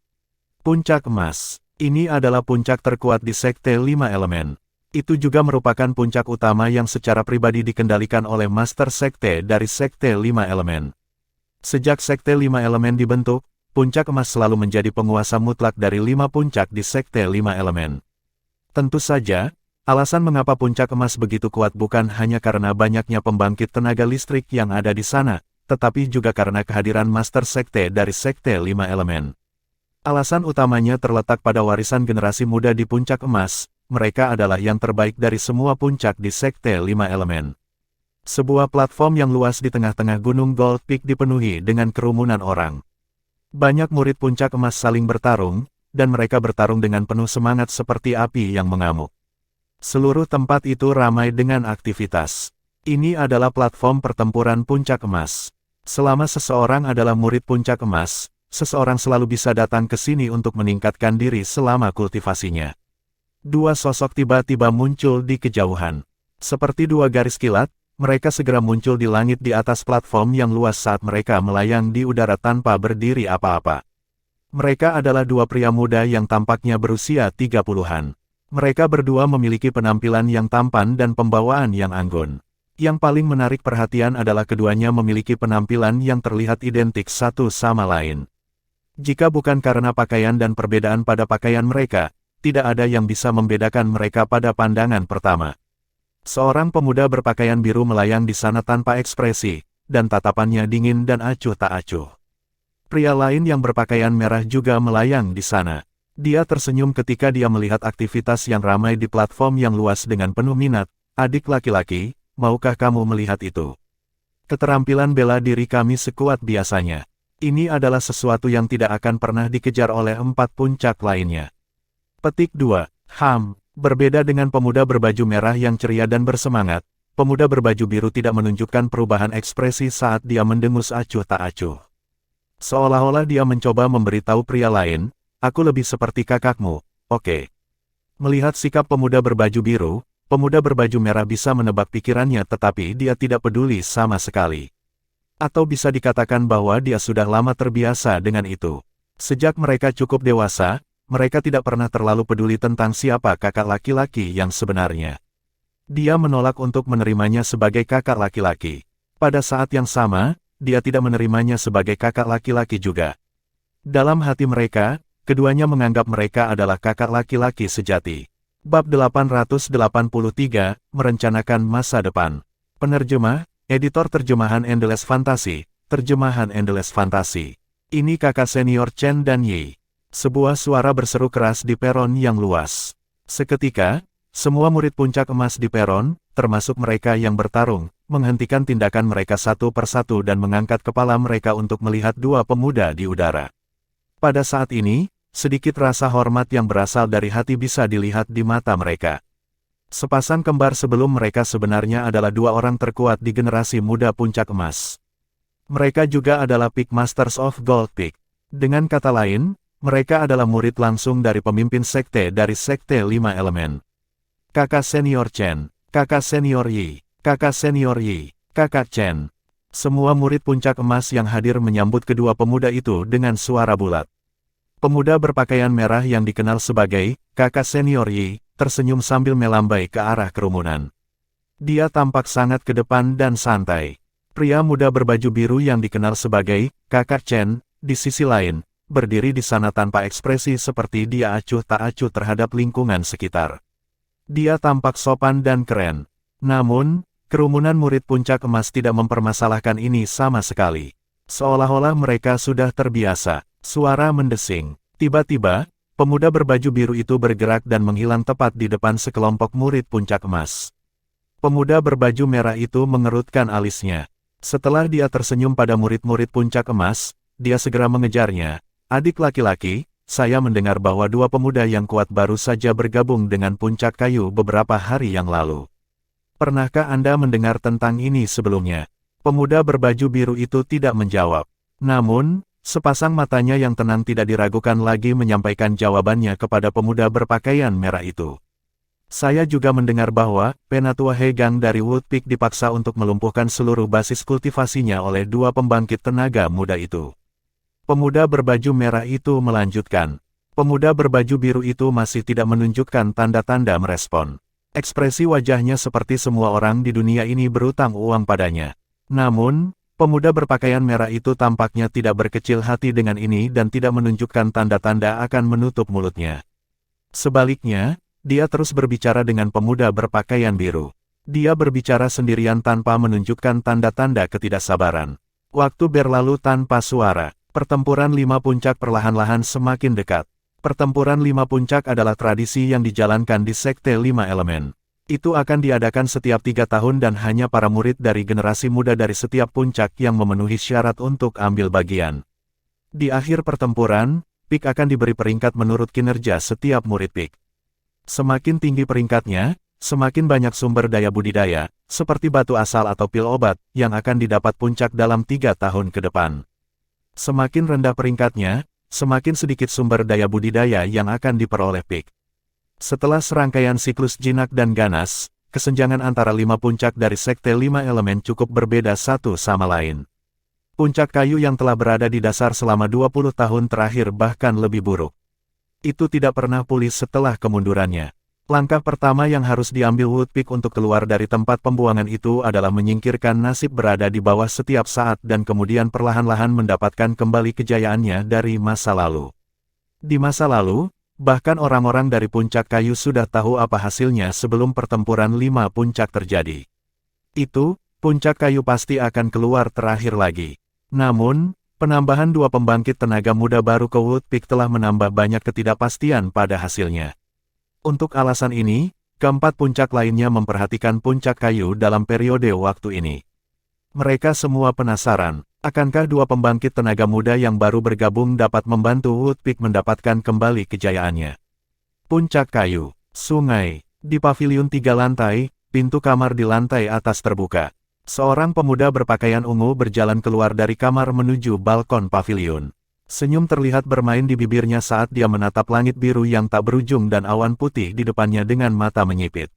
Puncak emas. Ini adalah puncak terkuat di Sekte 5 Elemen. Itu juga merupakan puncak utama yang secara pribadi dikendalikan oleh Master Sekte dari Sekte 5 Elemen. Sejak Sekte 5 Elemen dibentuk, Puncak Emas selalu menjadi penguasa mutlak dari 5 puncak di Sekte 5 Elemen. Tentu saja, alasan mengapa Puncak Emas begitu kuat bukan hanya karena banyaknya pembangkit tenaga listrik yang ada di sana, tetapi juga karena kehadiran Master Sekte dari Sekte 5 Elemen. Alasan utamanya terletak pada warisan generasi muda di Puncak Emas, mereka adalah yang terbaik dari semua puncak di Sekte 5 Elemen. Sebuah platform yang luas di tengah-tengah Gunung Gold Peak dipenuhi dengan kerumunan orang. Banyak murid Puncak Emas saling bertarung, dan mereka bertarung dengan penuh semangat seperti api yang mengamuk. Seluruh tempat itu ramai dengan aktivitas. Ini adalah platform pertempuran Puncak Emas. Selama seseorang adalah murid Puncak Emas, seseorang selalu bisa datang ke sini untuk meningkatkan diri selama kultivasinya. Dua sosok tiba-tiba muncul di kejauhan. Seperti dua garis kilat, mereka segera muncul di langit di atas platform yang luas saat mereka melayang di udara tanpa berdiri apa-apa. Mereka adalah dua pria muda yang tampaknya berusia 30-an. Mereka berdua memiliki penampilan yang tampan dan pembawaan yang anggun. Yang paling menarik perhatian adalah keduanya memiliki penampilan yang terlihat identik satu sama lain. Jika bukan karena pakaian dan perbedaan pada pakaian mereka, tidak ada yang bisa membedakan mereka pada pandangan pertama. Seorang pemuda berpakaian biru melayang di sana tanpa ekspresi, dan tatapannya dingin dan acuh tak acuh. Pria lain yang berpakaian merah juga melayang di sana. Dia tersenyum ketika dia melihat aktivitas yang ramai di platform yang luas dengan penuh minat. Adik laki-laki, maukah kamu melihat itu? Keterampilan bela diri kami sekuat biasanya. Ini adalah sesuatu yang tidak akan pernah dikejar oleh 4 puncak lainnya. Petik 2. Berbeda dengan pemuda berbaju merah yang ceria dan bersemangat, pemuda berbaju biru tidak menunjukkan perubahan ekspresi saat dia mendengus acuh tak acuh. Seolah-olah dia mencoba memberitahu pria lain, aku lebih seperti kakakmu, oke. Melihat sikap pemuda berbaju biru, pemuda berbaju merah bisa menebak pikirannya tetapi dia tidak peduli sama sekali. Atau bisa dikatakan bahwa dia sudah lama terbiasa dengan itu. Sejak mereka cukup dewasa, mereka tidak pernah terlalu peduli tentang siapa kakak laki-laki yang sebenarnya. Dia menolak untuk menerimanya sebagai kakak laki-laki. Pada saat yang sama, dia tidak menerimanya sebagai kakak laki-laki juga. Dalam hati mereka, keduanya menganggap mereka adalah kakak laki-laki sejati. Bab 883, Merencanakan Masa Depan. Penerjemah, Editor Terjemahan Endless Fantasy, Terjemahan Endless Fantasy. Ini kakak senior Chen dan Yi. Sebuah suara berseru keras di peron yang luas. Seketika, semua murid Puncak Emas di peron, termasuk mereka yang bertarung, menghentikan tindakan mereka satu persatu dan mengangkat kepala mereka untuk melihat dua pemuda di udara. Pada saat ini, sedikit rasa hormat yang berasal dari hati bisa dilihat di mata mereka. Sepasang kembar sebelum mereka sebenarnya adalah dua orang terkuat di generasi muda Puncak Emas. Mereka juga adalah Peak Masters of Gold Peak. Dengan kata lain, mereka adalah murid langsung dari pemimpin sekte dari Sekte 5 Elemen. Kakak senior Chen, kakak senior Yi, kakak senior Yi, kakak Chen. Semua murid Puncak Emas yang hadir menyambut kedua pemuda itu dengan suara bulat. Pemuda berpakaian merah yang dikenal sebagai kakak senior Yi, tersenyum sambil melambai ke arah kerumunan. Dia tampak sangat ke depan dan santai. Pria muda berbaju biru yang dikenal sebagai kakak Chen, di sisi lain, berdiri di sana tanpa ekspresi seperti dia acuh tak acuh terhadap lingkungan sekitar. Dia tampak sopan dan keren. Namun, kerumunan murid Puncak Emas tidak mempermasalahkan ini sama sekali. Seolah-olah mereka sudah terbiasa. Suara mendesing. Tiba-tiba, pemuda berbaju biru itu bergerak dan menghilang tepat di depan sekelompok murid Puncak Emas. Pemuda berbaju merah itu mengerutkan alisnya. Setelah dia tersenyum pada murid-murid Puncak Emas, dia segera mengejarnya. Adik laki-laki, saya mendengar bahwa dua pemuda yang kuat baru saja bergabung dengan Puncak Kayu beberapa hari yang lalu. Pernahkah Anda mendengar tentang ini sebelumnya? Pemuda berbaju biru itu tidak menjawab. Namun, Sepasang matanya yang tenang tidak diragukan lagi menyampaikan jawabannya kepada pemuda berpakaian merah itu. Saya juga mendengar bahwa Penatua Hegang dari Woodpeak dipaksa untuk melumpuhkan seluruh basis kultivasinya oleh dua pembangkit tenaga muda itu. Pemuda berbaju merah itu melanjutkan. Pemuda berbaju biru itu masih tidak menunjukkan tanda-tanda merespon. Ekspresi wajahnya seperti semua orang di dunia ini berutang uang padanya. Namun, pemuda berpakaian merah itu tampaknya tidak berkecil hati dengan ini dan tidak menunjukkan tanda-tanda akan menutup mulutnya. Sebaliknya, dia terus berbicara dengan pemuda berpakaian biru. Dia berbicara sendirian tanpa menunjukkan tanda-tanda ketidaksabaran. Waktu berlalu tanpa suara. Pertempuran 5 puncak perlahan-lahan semakin dekat. Pertempuran 5 puncak adalah tradisi yang dijalankan di Sekte 5 Elemen. Itu akan diadakan setiap 3 tahun dan hanya para murid dari generasi muda dari setiap puncak yang memenuhi syarat untuk ambil bagian. Di akhir pertempuran, Peak akan diberi peringkat menurut kinerja setiap murid Peak. Semakin tinggi peringkatnya, semakin banyak sumber daya budidaya, seperti batu asal atau pil obat, yang akan didapat puncak dalam 3 tahun ke depan. Semakin rendah peringkatnya, semakin sedikit sumber daya budidaya yang akan diperoleh Peak. Setelah serangkaian siklus jinak dan ganas, kesenjangan antara 5 puncak dari Sekte 5 Elemen cukup berbeda satu sama lain. Puncak kayu yang telah berada di dasar selama 20 tahun terakhir bahkan lebih buruk. Itu tidak pernah pulih setelah kemundurannya. Langkah pertama yang harus diambil Woodpeak untuk keluar dari tempat pembuangan itu adalah menyingkirkan nasib berada di bawah setiap saat dan kemudian perlahan-lahan mendapatkan kembali kejayaannya dari masa lalu. Di masa lalu, bahkan orang-orang dari puncak kayu sudah tahu apa hasilnya sebelum pertempuran 5 puncak terjadi. Itu, puncak kayu pasti akan keluar terakhir lagi. Namun, penambahan 2 pembangkit tenaga muda baru ke Woodpeak telah menambah banyak ketidakpastian pada hasilnya. Untuk alasan ini, keempat puncak lainnya memperhatikan puncak kayu dalam periode waktu ini. Mereka semua penasaran, akankah 2 pembangkit tenaga muda yang baru bergabung dapat membantu Woodpeak mendapatkan kembali kejayaannya. Puncak kayu, sungai, di paviliun 3 lantai, pintu kamar di lantai atas terbuka. Seorang pemuda berpakaian ungu berjalan keluar dari kamar menuju balkon paviliun. Senyum terlihat bermain di bibirnya saat dia menatap langit biru yang tak berujung dan awan putih di depannya dengan mata menyipit.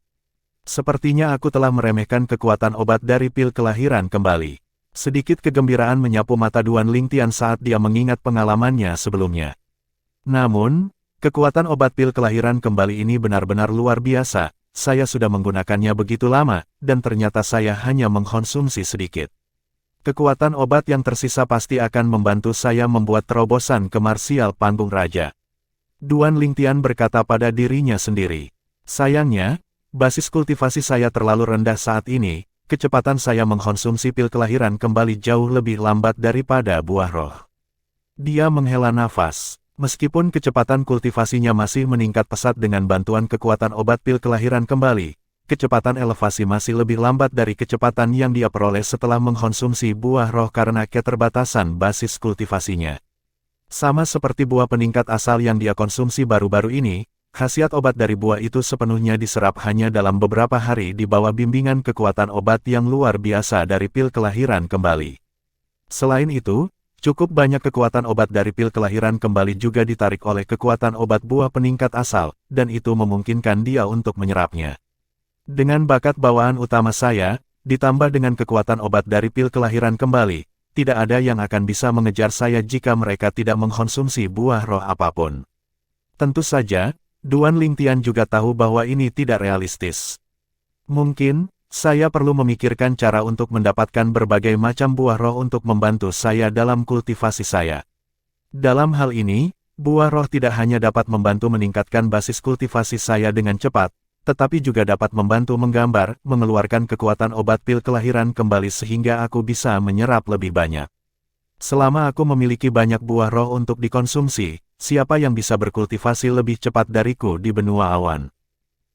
Sepertinya aku telah meremehkan kekuatan obat dari pil kelahiran kembali. Sedikit kegembiraan menyapu mata Duan Lingtian saat dia mengingat pengalamannya sebelumnya. Namun, kekuatan obat pil kelahiran kembali ini benar-benar luar biasa. Saya sudah menggunakannya begitu lama, dan ternyata saya hanya mengkonsumsi sedikit. Kekuatan obat yang tersisa pasti akan membantu saya membuat terobosan ke marsial panggung raja. Duan Lingtian berkata pada dirinya sendiri. Sayangnya, basis kultivasi saya terlalu rendah saat ini, kecepatan saya mengkonsumsi pil kelahiran kembali jauh lebih lambat daripada buah roh. Dia menghela nafas. Meskipun kecepatan kultivasinya masih meningkat pesat dengan bantuan kekuatan obat pil kelahiran kembali, kecepatan elevasi masih lebih lambat dari kecepatan yang dia peroleh setelah mengkonsumsi buah roh karena keterbatasan basis kultivasinya. Sama seperti buah peningkat asal yang dia konsumsi baru-baru ini, khasiat obat dari buah itu sepenuhnya diserap hanya dalam beberapa hari di bawah bimbingan kekuatan obat yang luar biasa dari pil kelahiran kembali. Selain itu, cukup banyak kekuatan obat dari pil kelahiran kembali juga ditarik oleh kekuatan obat buah peningkat asal, dan itu memungkinkan dia untuk menyerapnya. Dengan bakat bawaan utama saya, ditambah dengan kekuatan obat dari pil kelahiran kembali, tidak ada yang akan bisa mengejar saya jika mereka tidak mengkonsumsi buah roh apapun. Tentu saja, Duan Lingtian juga tahu bahwa ini tidak realistis. Mungkin, saya perlu memikirkan cara untuk mendapatkan berbagai macam buah roh untuk membantu saya dalam kultivasi saya. Dalam hal ini, buah roh tidak hanya dapat membantu meningkatkan basis kultivasi saya dengan cepat, tetapi juga dapat membantu menggambar, mengeluarkan kekuatan obat pil kelahiran kembali sehingga aku bisa menyerap lebih banyak. Selama aku memiliki banyak buah roh untuk dikonsumsi, siapa yang bisa berkultivasi lebih cepat dariku di benua awan?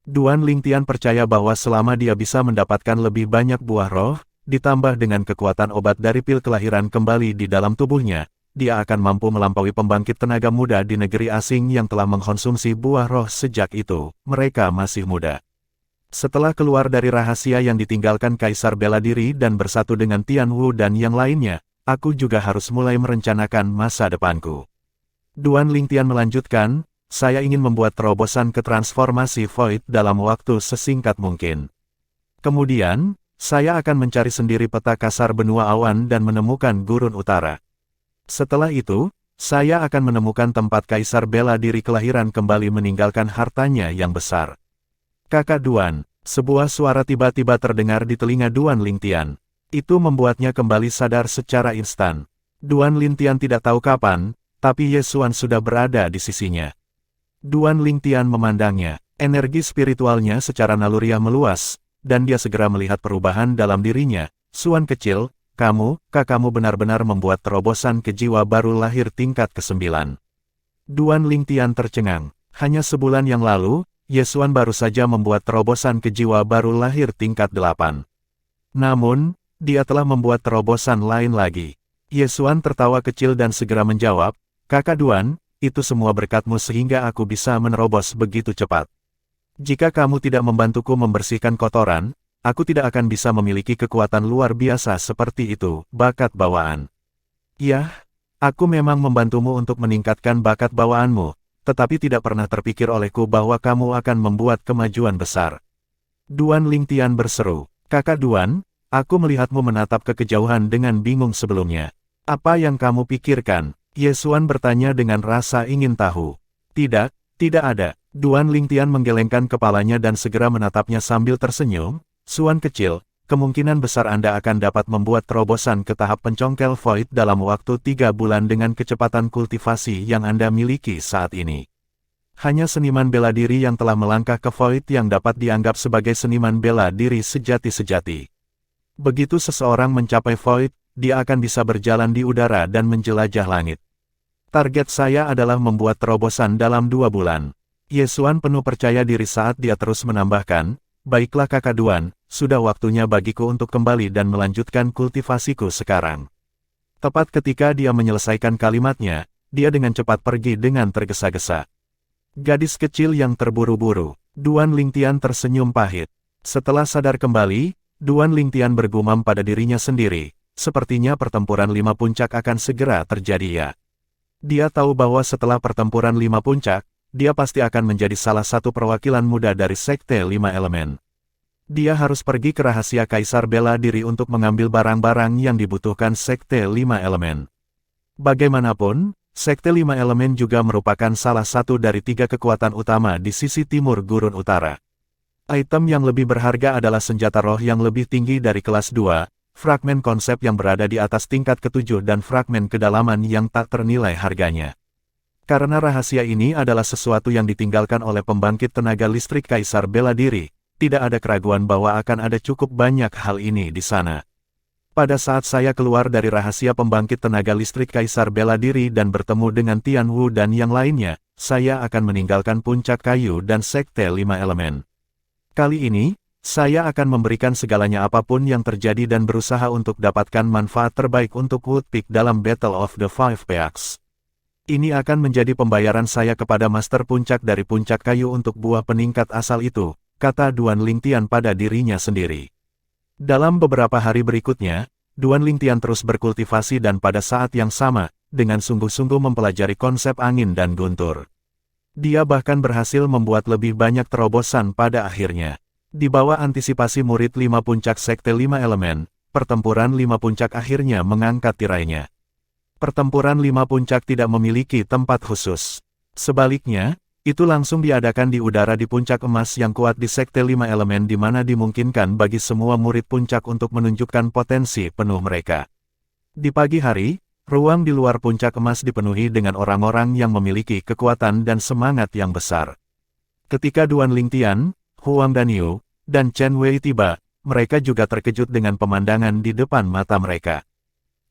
Duan Lingtian percaya bahwa selama dia bisa mendapatkan lebih banyak buah roh, ditambah dengan kekuatan obat dari pil kelahiran kembali di dalam tubuhnya, dia akan mampu melampaui pembangkit tenaga muda di negeri asing yang telah mengkonsumsi buah roh sejak itu. Mereka masih muda. Setelah keluar dari rahasia yang ditinggalkan Kaisar bela diri dan bersatu dengan Tian Wu dan yang lainnya, aku juga harus mulai merencanakan masa depanku. Duan Lingtian melanjutkan, saya ingin membuat terobosan ke transformasi Void dalam waktu sesingkat mungkin. Kemudian, saya akan mencari sendiri peta kasar benua awan dan menemukan gurun utara. Setelah itu, saya akan menemukan tempat Kaisar bela diri kelahiran kembali meninggalkan hartanya yang besar. Kakak Duan, sebuah suara tiba-tiba terdengar di telinga Duan Lingtian. Itu membuatnya kembali sadar secara instan. Duan Lingtian tidak tahu kapan, tapi Ye Xuan sudah berada di sisinya. Duan Lingtian memandangnya, energi spiritualnya secara naluriah meluas, dan dia segera melihat perubahan dalam dirinya. Xuan kecil, kakakmu benar-benar membuat terobosan ke jiwa baru lahir tingkat ke-9. Duan Lingtian tercengang, hanya sebulan yang lalu, Ye Xuan baru saja membuat terobosan ke jiwa baru lahir tingkat 8. Namun, dia telah membuat terobosan lain lagi. Ye Xuan tertawa kecil dan segera menjawab, Kakak Duan, itu semua berkatmu sehingga aku bisa menerobos begitu cepat. Jika kamu tidak membantuku membersihkan kotoran, aku tidak akan bisa memiliki kekuatan luar biasa seperti itu, bakat bawaan. Yah, aku memang membantumu untuk meningkatkan bakat bawaanmu, tetapi tidak pernah terpikir olehku bahwa kamu akan membuat kemajuan besar. Duan Lingtian berseru, Kakak Duan, aku melihatmu menatap ke kejauhan dengan bingung sebelumnya. Apa yang kamu pikirkan? Ye Xuan bertanya dengan rasa ingin tahu. Tidak ada. Duan Lingtian menggelengkan kepalanya dan segera menatapnya sambil tersenyum. Xuan kecil, kemungkinan besar Anda akan dapat membuat terobosan ke tahap pencongkel Void dalam waktu 3 bulan dengan kecepatan kultivasi yang Anda miliki saat ini. Hanya seniman bela diri yang telah melangkah ke Void yang dapat dianggap sebagai seniman bela diri sejati-sejati. Begitu seseorang mencapai Void, dia akan bisa berjalan di udara dan menjelajah langit. Target saya adalah membuat terobosan dalam 2 bulan. Ye Xuan penuh percaya diri saat dia terus menambahkan, baiklah Kakak Duan, sudah waktunya bagiku untuk kembali dan melanjutkan kultivasiku sekarang. Tepat ketika dia menyelesaikan kalimatnya, dia dengan cepat pergi dengan tergesa-gesa. Gadis kecil yang terburu-buru, Duan Lingtian tersenyum pahit. Setelah sadar kembali, Duan Lingtian bergumam pada dirinya sendiri, sepertinya pertempuran 5 puncak akan segera terjadi ya. Dia tahu bahwa setelah pertempuran 5 puncak, dia pasti akan menjadi salah satu perwakilan muda dari Sekte 5 Elemen. Dia harus pergi ke rahasia Kaisar bela diri untuk mengambil barang-barang yang dibutuhkan Sekte 5 Elemen. Bagaimanapun, Sekte 5 Elemen juga merupakan salah satu dari 3 kekuatan utama di sisi timur gurun utara. Item yang lebih berharga adalah senjata roh yang lebih tinggi dari kelas 2, fragmen konsep yang berada di atas tingkat ke-7 dan fragmen kedalaman yang tak ternilai harganya. Karena rahasia ini adalah sesuatu yang ditinggalkan oleh pembangkit tenaga listrik Kaisar bela diri, tidak ada keraguan bahwa akan ada cukup banyak hal ini di sana. Pada saat saya keluar dari rahasia pembangkit tenaga listrik Kaisar bela diri dan bertemu dengan Tian Wu dan yang lainnya, saya akan meninggalkan puncak kayu dan Sekte 5 Elemen. Kali ini, saya akan memberikan segalanya apapun yang terjadi dan berusaha untuk dapatkan manfaat terbaik untuk Woodpeak dalam Battle of the Five Peaks. Ini akan menjadi pembayaran saya kepada Master Puncak dari Puncak Kayu untuk buah peningkat asal itu, kata Duan Lingtian pada dirinya sendiri. Dalam beberapa hari berikutnya, Duan Lingtian terus berkultivasi dan pada saat yang sama, dengan sungguh-sungguh mempelajari konsep angin dan guntur. Dia bahkan berhasil membuat lebih banyak terobosan pada akhirnya. Di bawah antisipasi murid 5 puncak Sekte 5 Elemen, pertempuran 5 puncak akhirnya mengangkat tirainya. Pertempuran 5 puncak tidak memiliki tempat khusus. Sebaliknya, itu langsung diadakan di udara di puncak emas yang kuat di Sekte 5 Elemen di mana dimungkinkan bagi semua murid puncak untuk menunjukkan potensi penuh mereka. Di pagi hari, ruang di luar puncak emas dipenuhi dengan orang-orang yang memiliki kekuatan dan semangat yang besar. Ketika Duan Lingtian, Huang Danyu, dan Chen Wei tiba, mereka juga terkejut dengan pemandangan di depan mata mereka.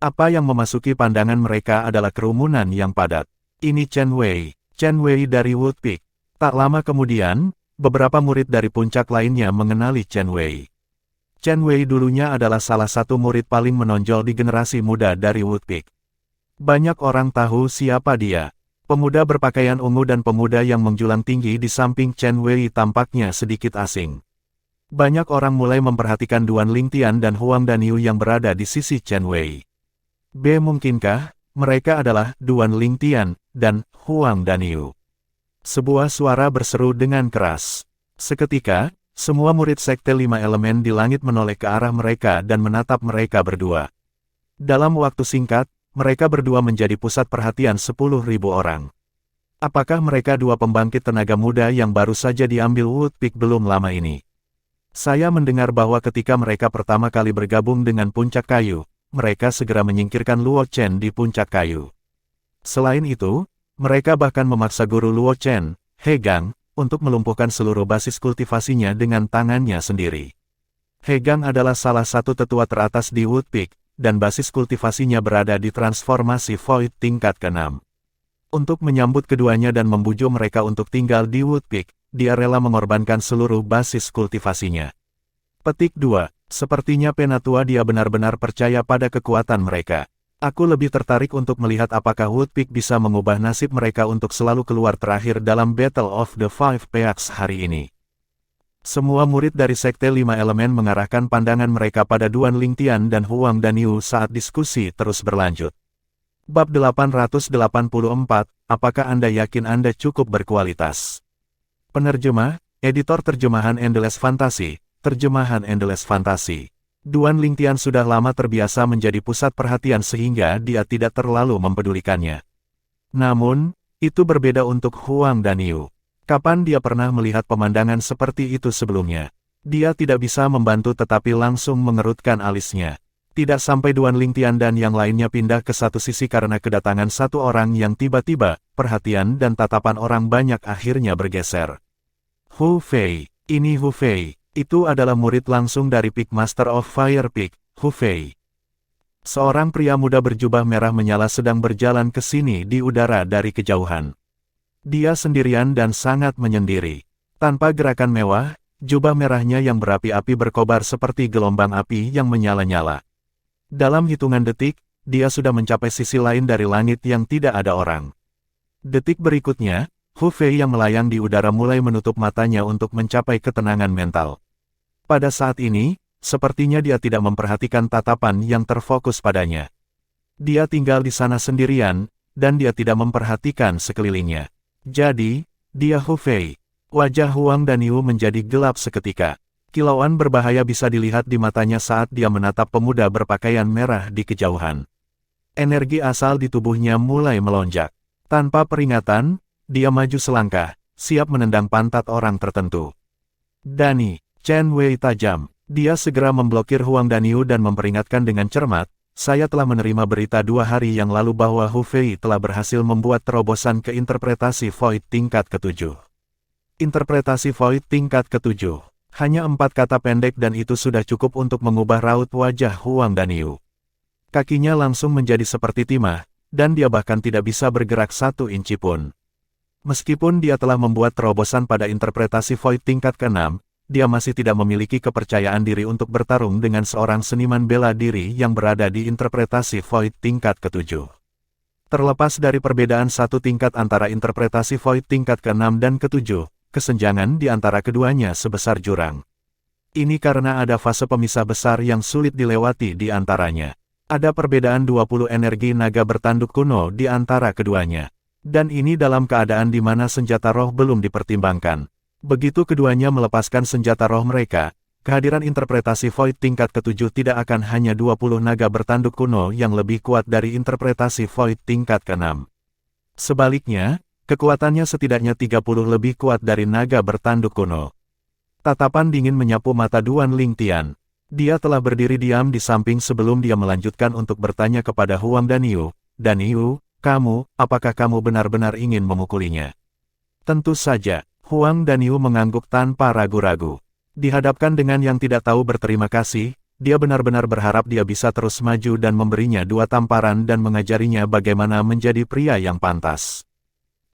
Apa yang memasuki pandangan mereka adalah kerumunan yang padat. Ini Chen Wei dari Woodpeak. Tak lama kemudian, beberapa murid dari puncak lainnya mengenali Chen Wei. Chen Wei dulunya adalah salah satu murid paling menonjol di generasi muda dari Woodpeak. Banyak orang tahu siapa dia. Pemuda berpakaian ungu dan pemuda yang menjulang tinggi di samping Chen Wei tampaknya sedikit asing. Banyak orang mulai memperhatikan Duan Lingtian dan Huang Danyu yang berada di sisi Chen Wei. B. Mungkinkah mereka adalah Duan Lingtian dan Huang Danyu? Sebuah suara berseru dengan keras. Seketika, semua murid Sekte Lima Elemen di langit menoleh ke arah mereka dan menatap mereka berdua. Dalam waktu singkat, mereka berdua menjadi pusat perhatian 10.000 orang. Apakah mereka dua pembangkit tenaga muda yang baru saja diambil Wood Peak belum lama ini? Saya mendengar bahwa ketika mereka pertama kali bergabung dengan Puncak Kayu, mereka segera menyingkirkan Luo Chen di Puncak Kayu. Selain itu, mereka bahkan memaksa guru Luo Chen, He Gang, untuk melumpuhkan seluruh basis kultivasinya dengan tangannya sendiri. He Gang adalah salah satu tetua teratas di Wood Peak, dan basis kultivasinya berada di transformasi Void tingkat ke-6. Untuk menyambut keduanya dan membujuk mereka untuk tinggal di Wood Peak, dia rela mengorbankan seluruh basis kultivasinya. Petik 2. Sepertinya penatua dia benar-benar percaya pada kekuatan mereka. Aku lebih tertarik untuk melihat apakah Wood Peak bisa mengubah nasib mereka untuk selalu keluar terakhir dalam Battle of the Five Peaks hari ini. Semua murid dari Sekte Lima Elemen mengarahkan pandangan mereka pada Duan Lingtian dan Huang Danyu saat diskusi terus berlanjut. Bab 884, apakah Anda yakin Anda cukup berkualitas? Penerjemah, editor terjemahan Endless Fantasy, terjemahan Endless Fantasy. Duan Lingtian sudah lama terbiasa menjadi pusat perhatian sehingga dia tidak terlalu mempedulikannya. Namun, itu berbeda untuk Huang Danyu. Kapan dia pernah melihat pemandangan seperti itu sebelumnya? Dia tidak bisa membantu tetapi langsung mengerutkan alisnya. Tidak sampai Duan Lingtian dan yang lainnya pindah ke satu sisi karena kedatangan satu orang yang tiba-tiba, perhatian dan tatapan orang banyak akhirnya bergeser. Hu Fei, ini Hu Fei. Itu adalah murid langsung dari Peak Master of Fire Peak, Hu Fei. Seorang pria muda berjubah merah menyala sedang berjalan ke sini di udara dari kejauhan. Dia sendirian dan sangat menyendiri. Tanpa gerakan mewah, jubah merahnya yang berapi-api berkobar seperti gelombang api yang menyala-nyala. Dalam hitungan detik, dia sudah mencapai sisi lain dari langit yang tidak ada orang. Detik berikutnya, Hu Fei yang melayang di udara mulai menutup matanya untuk mencapai ketenangan mental. Pada saat ini, sepertinya dia tidak memperhatikan tatapan yang terfokus padanya. Dia tinggal di sana sendirian, dan dia tidak memperhatikan sekelilingnya. Jadi, dia Hu Fei. Wajah Huang Danyu menjadi gelap seketika. Kilauan berbahaya bisa dilihat di matanya saat dia menatap pemuda berpakaian merah di kejauhan. Energi asal di tubuhnya mulai melonjak. Tanpa peringatan, dia maju selangkah, siap menendang pantat orang tertentu. Dani, Chen Wei tajam. Dia segera memblokir Huang Danyu dan memperingatkan dengan cermat, saya telah menerima berita 2 hari yang lalu bahwa Hu Fei telah berhasil membuat terobosan ke interpretasi Void tingkat ke-7. Interpretasi Void tingkat ke-7. Hanya 4 kata pendek dan itu sudah cukup untuk mengubah raut wajah Huang Danyu. Kakinya langsung menjadi seperti timah, dan dia bahkan tidak bisa bergerak 1 inci pun. Meskipun dia telah membuat terobosan pada interpretasi Void tingkat ke-6, dia masih tidak memiliki kepercayaan diri untuk bertarung dengan seorang seniman bela diri yang berada di interpretasi Void tingkat ke-7. Terlepas dari perbedaan 1 tingkat antara interpretasi Void tingkat ke-6 dan ke-7, kesenjangan di antara keduanya sebesar jurang. Ini karena ada fase pemisah besar yang sulit dilewati di antaranya. Ada perbedaan 20 energi naga bertanduk kuno di antara keduanya. Dan ini dalam keadaan di mana senjata roh belum dipertimbangkan. Begitu keduanya melepaskan senjata roh mereka, kehadiran interpretasi Void tingkat ke-7 tidak akan hanya 20 naga bertanduk kuno yang lebih kuat dari interpretasi Void tingkat ke-6. Sebaliknya, kekuatannya setidaknya 30 lebih kuat dari naga bertanduk kuno. Tatapan dingin menyapu mata Duan Lingtian. Dia telah berdiri diam di samping sebelum dia melanjutkan untuk bertanya kepada Huang Danyu. Danyu, apakah kamu benar-benar ingin memukulinya? Tentu saja, Huang Danyu mengangguk tanpa ragu-ragu. Dihadapkan dengan yang tidak tahu berterima kasih, dia benar-benar berharap dia bisa terus maju dan memberinya 2 tamparan dan mengajarinya bagaimana menjadi pria yang pantas.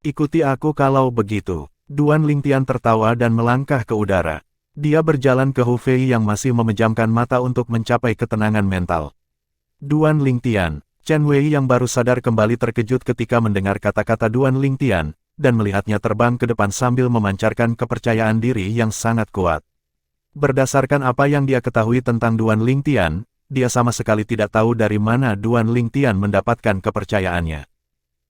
Ikuti aku kalau begitu. Duan Lingtian tertawa dan melangkah ke udara. Dia berjalan ke Hu Fei yang masih memejamkan mata untuk mencapai ketenangan mental. Duan Lingtian. Chen Wei yang baru sadar kembali terkejut ketika mendengar kata-kata Duan Lingtian, dan melihatnya terbang ke depan sambil memancarkan kepercayaan diri yang sangat kuat. Berdasarkan apa yang dia ketahui tentang Duan Lingtian, dia sama sekali tidak tahu dari mana Duan Lingtian mendapatkan kepercayaannya.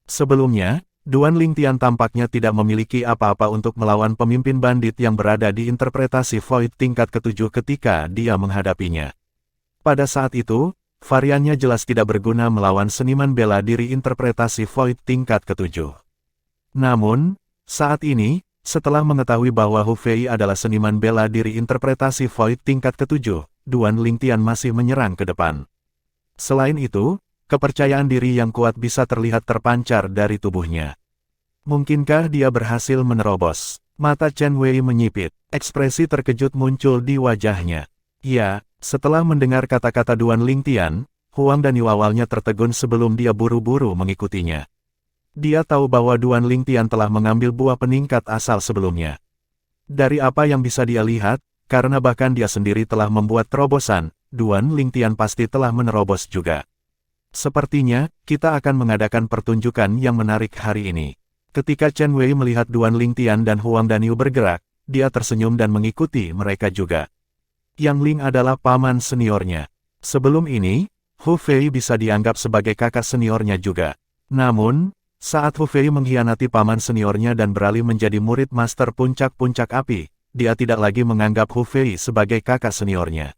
Sebelumnya, Duan Lingtian tampaknya tidak memiliki apa-apa untuk melawan pemimpin bandit yang berada di interpretasi Void tingkat ke-7 ketika dia menghadapinya. Pada saat itu, variannya jelas tidak berguna melawan seniman bela diri interpretasi Void tingkat ke-7. Namun, saat ini, setelah mengetahui bahwa Hu Fei adalah seniman bela diri interpretasi Void tingkat ke-7, Duan Lingtian masih menyerang ke depan. Selain itu, kepercayaan diri yang kuat bisa terlihat terpancar dari tubuhnya. Mungkinkah dia berhasil menerobos? Mata Chen Wei menyipit, ekspresi terkejut muncul di wajahnya. Ya, setelah mendengar kata-kata Duan Lingtian, Huang Daniu awalnya tertegun sebelum dia buru-buru mengikutinya. Dia tahu bahwa Duan Lingtian telah mengambil buah peningkat asal sebelumnya. Dari apa yang bisa dia lihat, karena bahkan dia sendiri telah membuat terobosan, Duan Lingtian pasti telah menerobos juga. Sepertinya, kita akan mengadakan pertunjukan yang menarik hari ini. Ketika Chen Wei melihat Duan Lingtian dan Huang Daniu bergerak, dia tersenyum dan mengikuti mereka juga. Yang Ling adalah paman seniornya. Sebelum ini, Hu Fei bisa dianggap sebagai kakak seniornya juga. Namun, saat Hu Fei mengkhianati paman seniornya dan beralih menjadi murid master puncak-puncak api, dia tidak lagi menganggap Hu Fei sebagai kakak seniornya.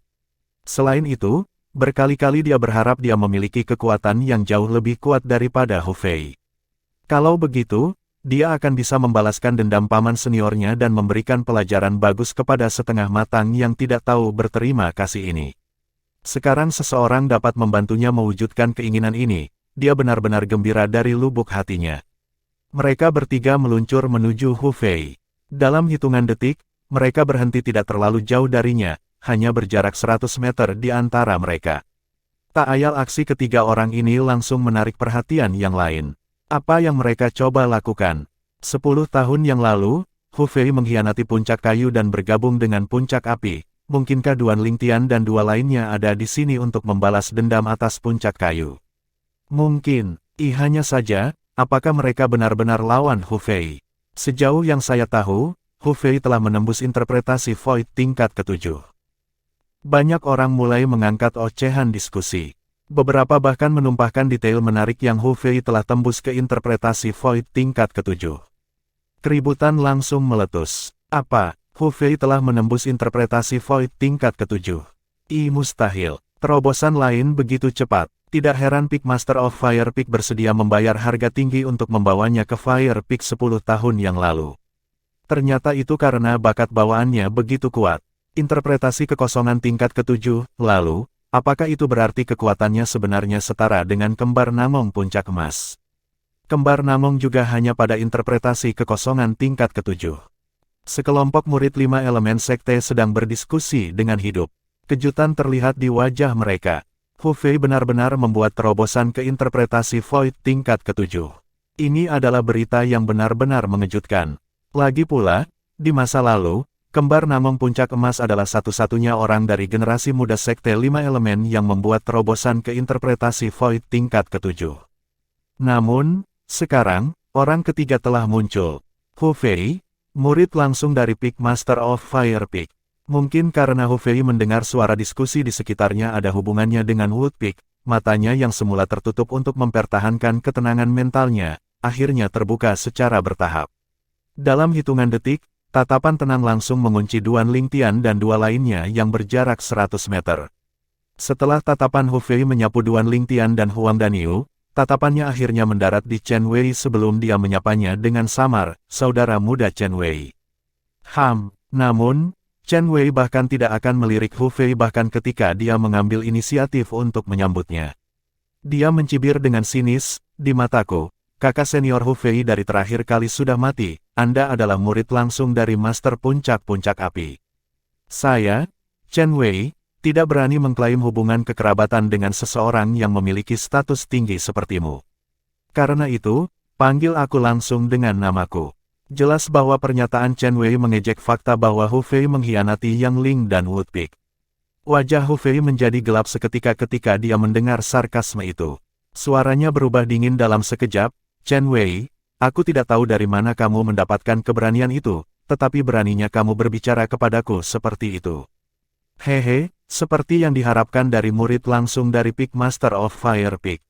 Selain itu, berkali-kali dia berharap dia memiliki kekuatan yang jauh lebih kuat daripada Hu Fei. Kalau begitu, dia akan bisa membalaskan dendam paman seniornya dan memberikan pelajaran bagus kepada setengah matang yang tidak tahu berterima kasih ini. Sekarang seseorang dapat membantunya mewujudkan keinginan ini, dia benar-benar gembira dari lubuk hatinya. Mereka bertiga meluncur menuju Hu Fei. Dalam hitungan detik, mereka berhenti tidak terlalu jauh darinya, hanya berjarak 100 meter di antara mereka. Tak ayal aksi ketiga orang ini langsung menarik perhatian yang lain. Apa yang mereka coba lakukan? 10 tahun yang lalu, Hu Fei mengkhianati puncak kayu dan bergabung dengan puncak api. Mungkinkah Duan Lingtian dan dua lainnya ada di sini untuk membalas dendam atas puncak kayu? Mungkin, hanya saja, apakah mereka benar-benar lawan Hu Fei? Sejauh yang saya tahu, Hu Fei telah menembus interpretasi Void tingkat ke-7. Banyak orang mulai mengangkat ocehan diskusi. Beberapa bahkan menumpahkan detail menarik yang Hu Fei telah tembus ke interpretasi Void tingkat ke-7. Keributan langsung meletus. Apa? Hu Fei telah menembus interpretasi Void tingkat ke-7. Mustahil. Terobosan lain begitu cepat. Tidak heran Peak Master of Fire Peak bersedia membayar harga tinggi untuk membawanya ke Fire Peak 10 tahun yang lalu. Ternyata itu karena bakat bawaannya begitu kuat. Interpretasi kekosongan tingkat ke-7, lalu, apakah itu berarti kekuatannya sebenarnya setara dengan kembar Namong puncak emas? Kembar Namong juga hanya pada interpretasi kekosongan tingkat ke-7. Sekelompok murid 5 elemen sekte sedang berdiskusi dengan hidup. Kejutan terlihat di wajah mereka. Hu Fei benar-benar membuat terobosan ke interpretasi Void tingkat ke-7. Ini adalah berita yang benar-benar mengejutkan. Lagi pula, di masa lalu, kembar Namong puncak emas adalah satu-satunya orang dari generasi muda sekte 5 elemen yang membuat terobosan ke interpretasi Void tingkat ke-7. Namun, sekarang, orang ketiga telah muncul. Hu Fei, murid langsung dari Peak Master of Fire Peak. Mungkin karena Hu Fei mendengar suara diskusi di sekitarnya ada hubungannya dengan Wood Peak, matanya yang semula tertutup untuk mempertahankan ketenangan mentalnya, akhirnya terbuka secara bertahap. Dalam hitungan detik, tatapan tenang langsung mengunci Duan Lingtian dan dua lainnya yang berjarak 100 meter. Setelah tatapan Hu Fei menyapu Duan Lingtian dan Huang Daniu, tatapannya akhirnya mendarat di Chen Wei sebelum dia menyapanya dengan samar, saudara muda Chen Wei. Namun, Chen Wei bahkan tidak akan melirik Hu Fei bahkan ketika dia mengambil inisiatif untuk menyambutnya. Dia mencibir dengan sinis, di mataku, kakak senior Hu Fei dari terakhir kali sudah mati, Anda adalah murid langsung dari Master Puncak-Puncak Api. Saya, Chen Wei, tidak berani mengklaim hubungan kekerabatan dengan seseorang yang memiliki status tinggi sepertimu. Karena itu, panggil aku langsung dengan namaku. Jelas bahwa pernyataan Chen Wei mengejek fakta bahwa Hu Fei mengkhianati Yang Ling dan Wood Peak. Wajah Hu Fei menjadi gelap seketika ketika dia mendengar sarkasme itu. Suaranya berubah dingin dalam sekejap, Chen Wei, aku tidak tahu dari mana kamu mendapatkan keberanian itu, tetapi beraninya kamu berbicara kepadaku seperti itu. Hehe, Seperti yang diharapkan dari murid langsung dari Peak Master of Fire Peak.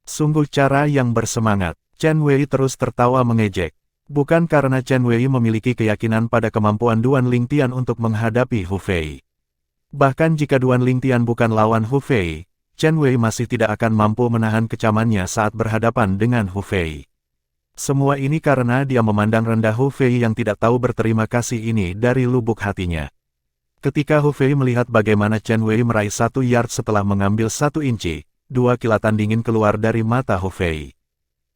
Sungguh cara yang bersemangat. Chen Wei terus tertawa mengejek. Bukan karena Chen Wei memiliki keyakinan pada kemampuan Duan Lingtian untuk menghadapi Hu Fei. Bahkan jika Duan Lingtian bukan lawan Hu Fei, Chen Wei masih tidak akan mampu menahan kecamannya saat berhadapan dengan Hu Fei. Semua ini karena dia memandang rendah Hu Fei yang tidak tahu berterima kasih ini dari lubuk hatinya. Ketika Hu Fei melihat bagaimana Chen Wei meraih 1 yard setelah mengambil 1 inci, 2 kilatan dingin keluar dari mata Hu Fei.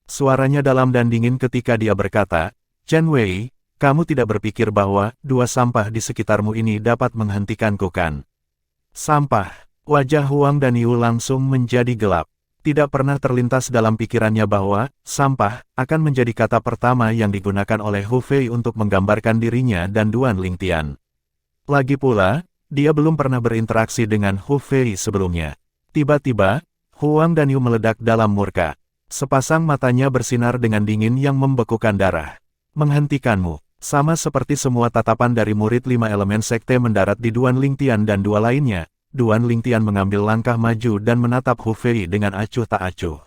Suaranya dalam dan dingin ketika dia berkata, "Chen Wei, kamu tidak berpikir bahwa 2 sampah di sekitarmu ini dapat menghentikanku kan?" Sampah. Wajah Huang dan Yu langsung menjadi gelap. Tidak pernah terlintas dalam pikirannya bahwa sampah akan menjadi kata pertama yang digunakan oleh Hu Fei untuk menggambarkan dirinya dan Duan Lingtian. Lagi pula, dia belum pernah berinteraksi dengan Hu Fei sebelumnya. Tiba-tiba, Huang dan Yu meledak dalam murka. Sepasang matanya bersinar dengan dingin yang membekukan darah. Menghentikanmu. Sama seperti semua tatapan dari murid 5 elemen sekte mendarat di Duan Lingtian dan 2 lainnya, Duan Lingtian mengambil langkah maju dan menatap Hu Fei dengan acuh tak acuh.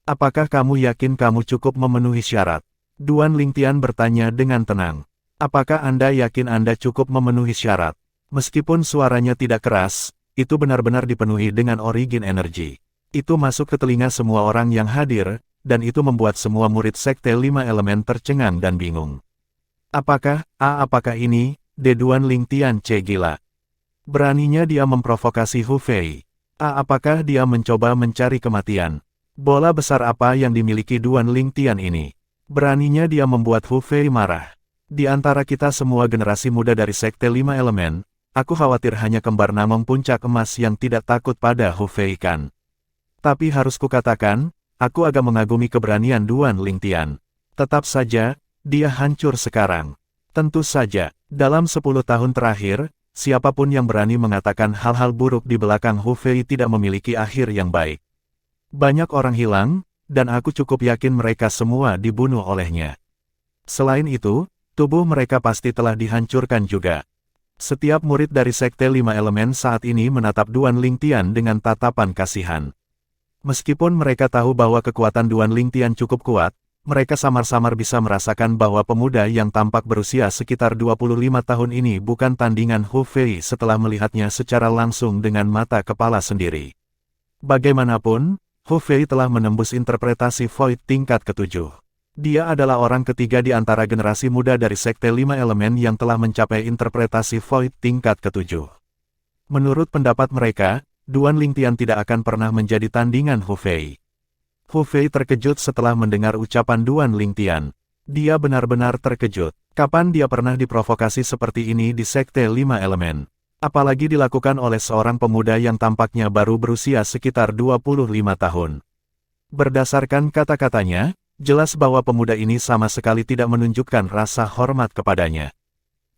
"Apakah kamu yakin kamu cukup memenuhi syarat?" Duan Lingtian bertanya dengan tenang. "Apakah Anda yakin Anda cukup memenuhi syarat?" Meskipun suaranya tidak keras, itu benar-benar dipenuhi dengan origin energi. Itu masuk ke telinga semua orang yang hadir, dan itu membuat semua murid sekte 5 elemen tercengang dan bingung. Apakah ini, Duan Lingtian C gila? Beraninya dia memprovokasi Hu Fei. Apakah dia mencoba mencari kematian? Bola besar apa yang dimiliki Duan Lingtian ini? Beraninya dia membuat Hu Fei marah. Di antara kita semua generasi muda dari Sekte 5 Elemen, aku khawatir hanya kembar Namong Puncak Emas yang tidak takut pada Hu Fei kan. Tapi harus kukatakan, aku agak mengagumi keberanian Duan Lingtian. Tetap saja, dia hancur sekarang. Tentu saja, dalam 10 tahun terakhir, siapapun yang berani mengatakan hal-hal buruk di belakang Hu Fei tidak memiliki akhir yang baik. Banyak orang hilang, dan aku cukup yakin mereka semua dibunuh olehnya. Selain itu, tubuh mereka pasti telah dihancurkan juga. Setiap murid dari Sekte 5 Elemen saat ini menatap Duan Lingtian dengan tatapan kasihan. Meskipun mereka tahu bahwa kekuatan Duan Lingtian cukup kuat, mereka samar-samar bisa merasakan bahwa pemuda yang tampak berusia sekitar 25 tahun ini bukan tandingan Hu Fei setelah melihatnya secara langsung dengan mata kepala sendiri. Bagaimanapun, Hu Fei telah menembus interpretasi Void tingkat ke-7. Dia adalah orang ketiga di antara generasi muda dari Sekte 5 Elemen yang telah mencapai interpretasi Void tingkat ke-7. Menurut pendapat mereka, Duan Lingtian tidak akan pernah menjadi tandingan Hu Fei. Hu Fei terkejut setelah mendengar ucapan Duan Lingtian. Dia benar-benar terkejut. Kapan dia pernah diprovokasi seperti ini di Sekte 5 Elemen? Apalagi dilakukan oleh seorang pemuda yang tampaknya baru berusia sekitar 25 tahun. Berdasarkan kata-katanya, jelas bahwa pemuda ini sama sekali tidak menunjukkan rasa hormat kepadanya.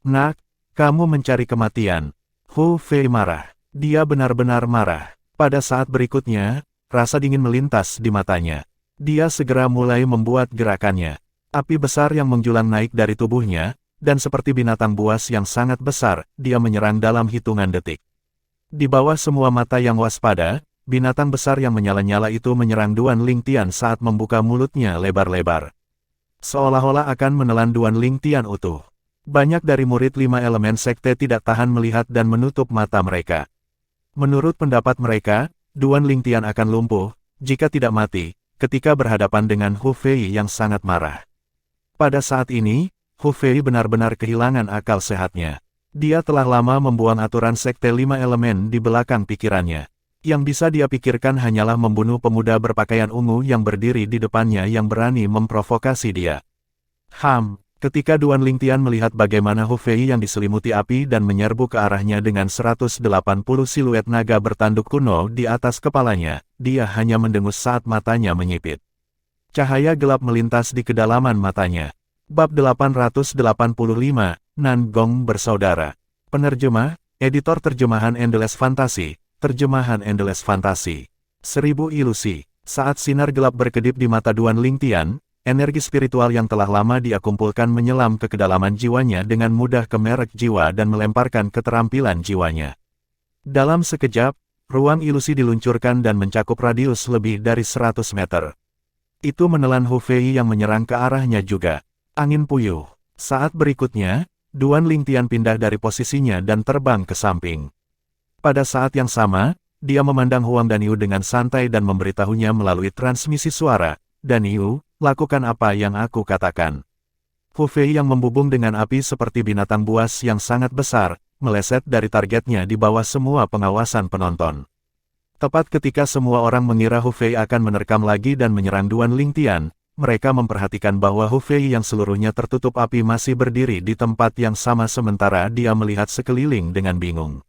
"Nak, kamu mencari kematian." Hu Fei marah. Dia benar-benar marah. Pada saat berikutnya, rasa dingin melintas di matanya. Dia segera mulai membuat gerakannya. Api besar yang menjulang naik dari tubuhnya, dan seperti binatang buas yang sangat besar, dia menyerang dalam hitungan detik. Di bawah semua mata yang waspada, binatang besar yang menyala-nyala itu menyerang Duan Lingtian saat membuka mulutnya lebar-lebar. Seolah-olah akan menelan Duan Lingtian utuh. Banyak dari murid 5 elemen sekte tidak tahan melihat dan menutup mata mereka. Menurut pendapat mereka, Duan Lingtian akan lumpuh, jika tidak mati, ketika berhadapan dengan Hu Fei yang sangat marah. Pada saat ini, Hu Fei benar-benar kehilangan akal sehatnya. Dia telah lama membuang aturan Sekte 5 Elemen di belakang pikirannya. Yang bisa dia pikirkan hanyalah membunuh pemuda berpakaian ungu yang berdiri di depannya yang berani memprovokasi dia. Ketika Duan Lingtian melihat bagaimana Hu Fei yang diselimuti api dan menyerbu ke arahnya dengan 180 siluet naga bertanduk kuno di atas kepalanya, dia hanya mendengus saat matanya menyipit. Cahaya gelap melintas di kedalaman matanya. Bab 885, Nan Gong Bersaudara. Penerjemah, Editor Terjemahan Endless Fantasy, Terjemahan Endless Fantasy. 1000 ilusi. Saat sinar gelap berkedip di mata Duan Lingtian, energi spiritual yang telah lama dia kumpulkan menyelam ke kedalaman jiwanya dengan mudah ke merek jiwa dan melemparkan keterampilan jiwanya. Dalam sekejap, ruang ilusi diluncurkan dan mencakup radius lebih dari 100 meter. Itu menelan Hu Fei yang menyerang ke arahnya juga. Angin puyuh. Saat berikutnya, Duan Lingtian pindah dari posisinya dan terbang ke samping. Pada saat yang sama, dia memandang Huang Danyu dengan santai dan memberitahunya melalui transmisi suara, "Danyu, lakukan apa yang aku katakan." Hu Fei yang membubung dengan api seperti binatang buas yang sangat besar, meleset dari targetnya di bawah semua pengawasan penonton. Tepat ketika semua orang mengira Hu Fei akan menerkam lagi dan menyerang Duan Lingtian, mereka memperhatikan bahwa Hu Fei yang seluruhnya tertutup api masih berdiri di tempat yang sama sementara dia melihat sekeliling dengan bingung.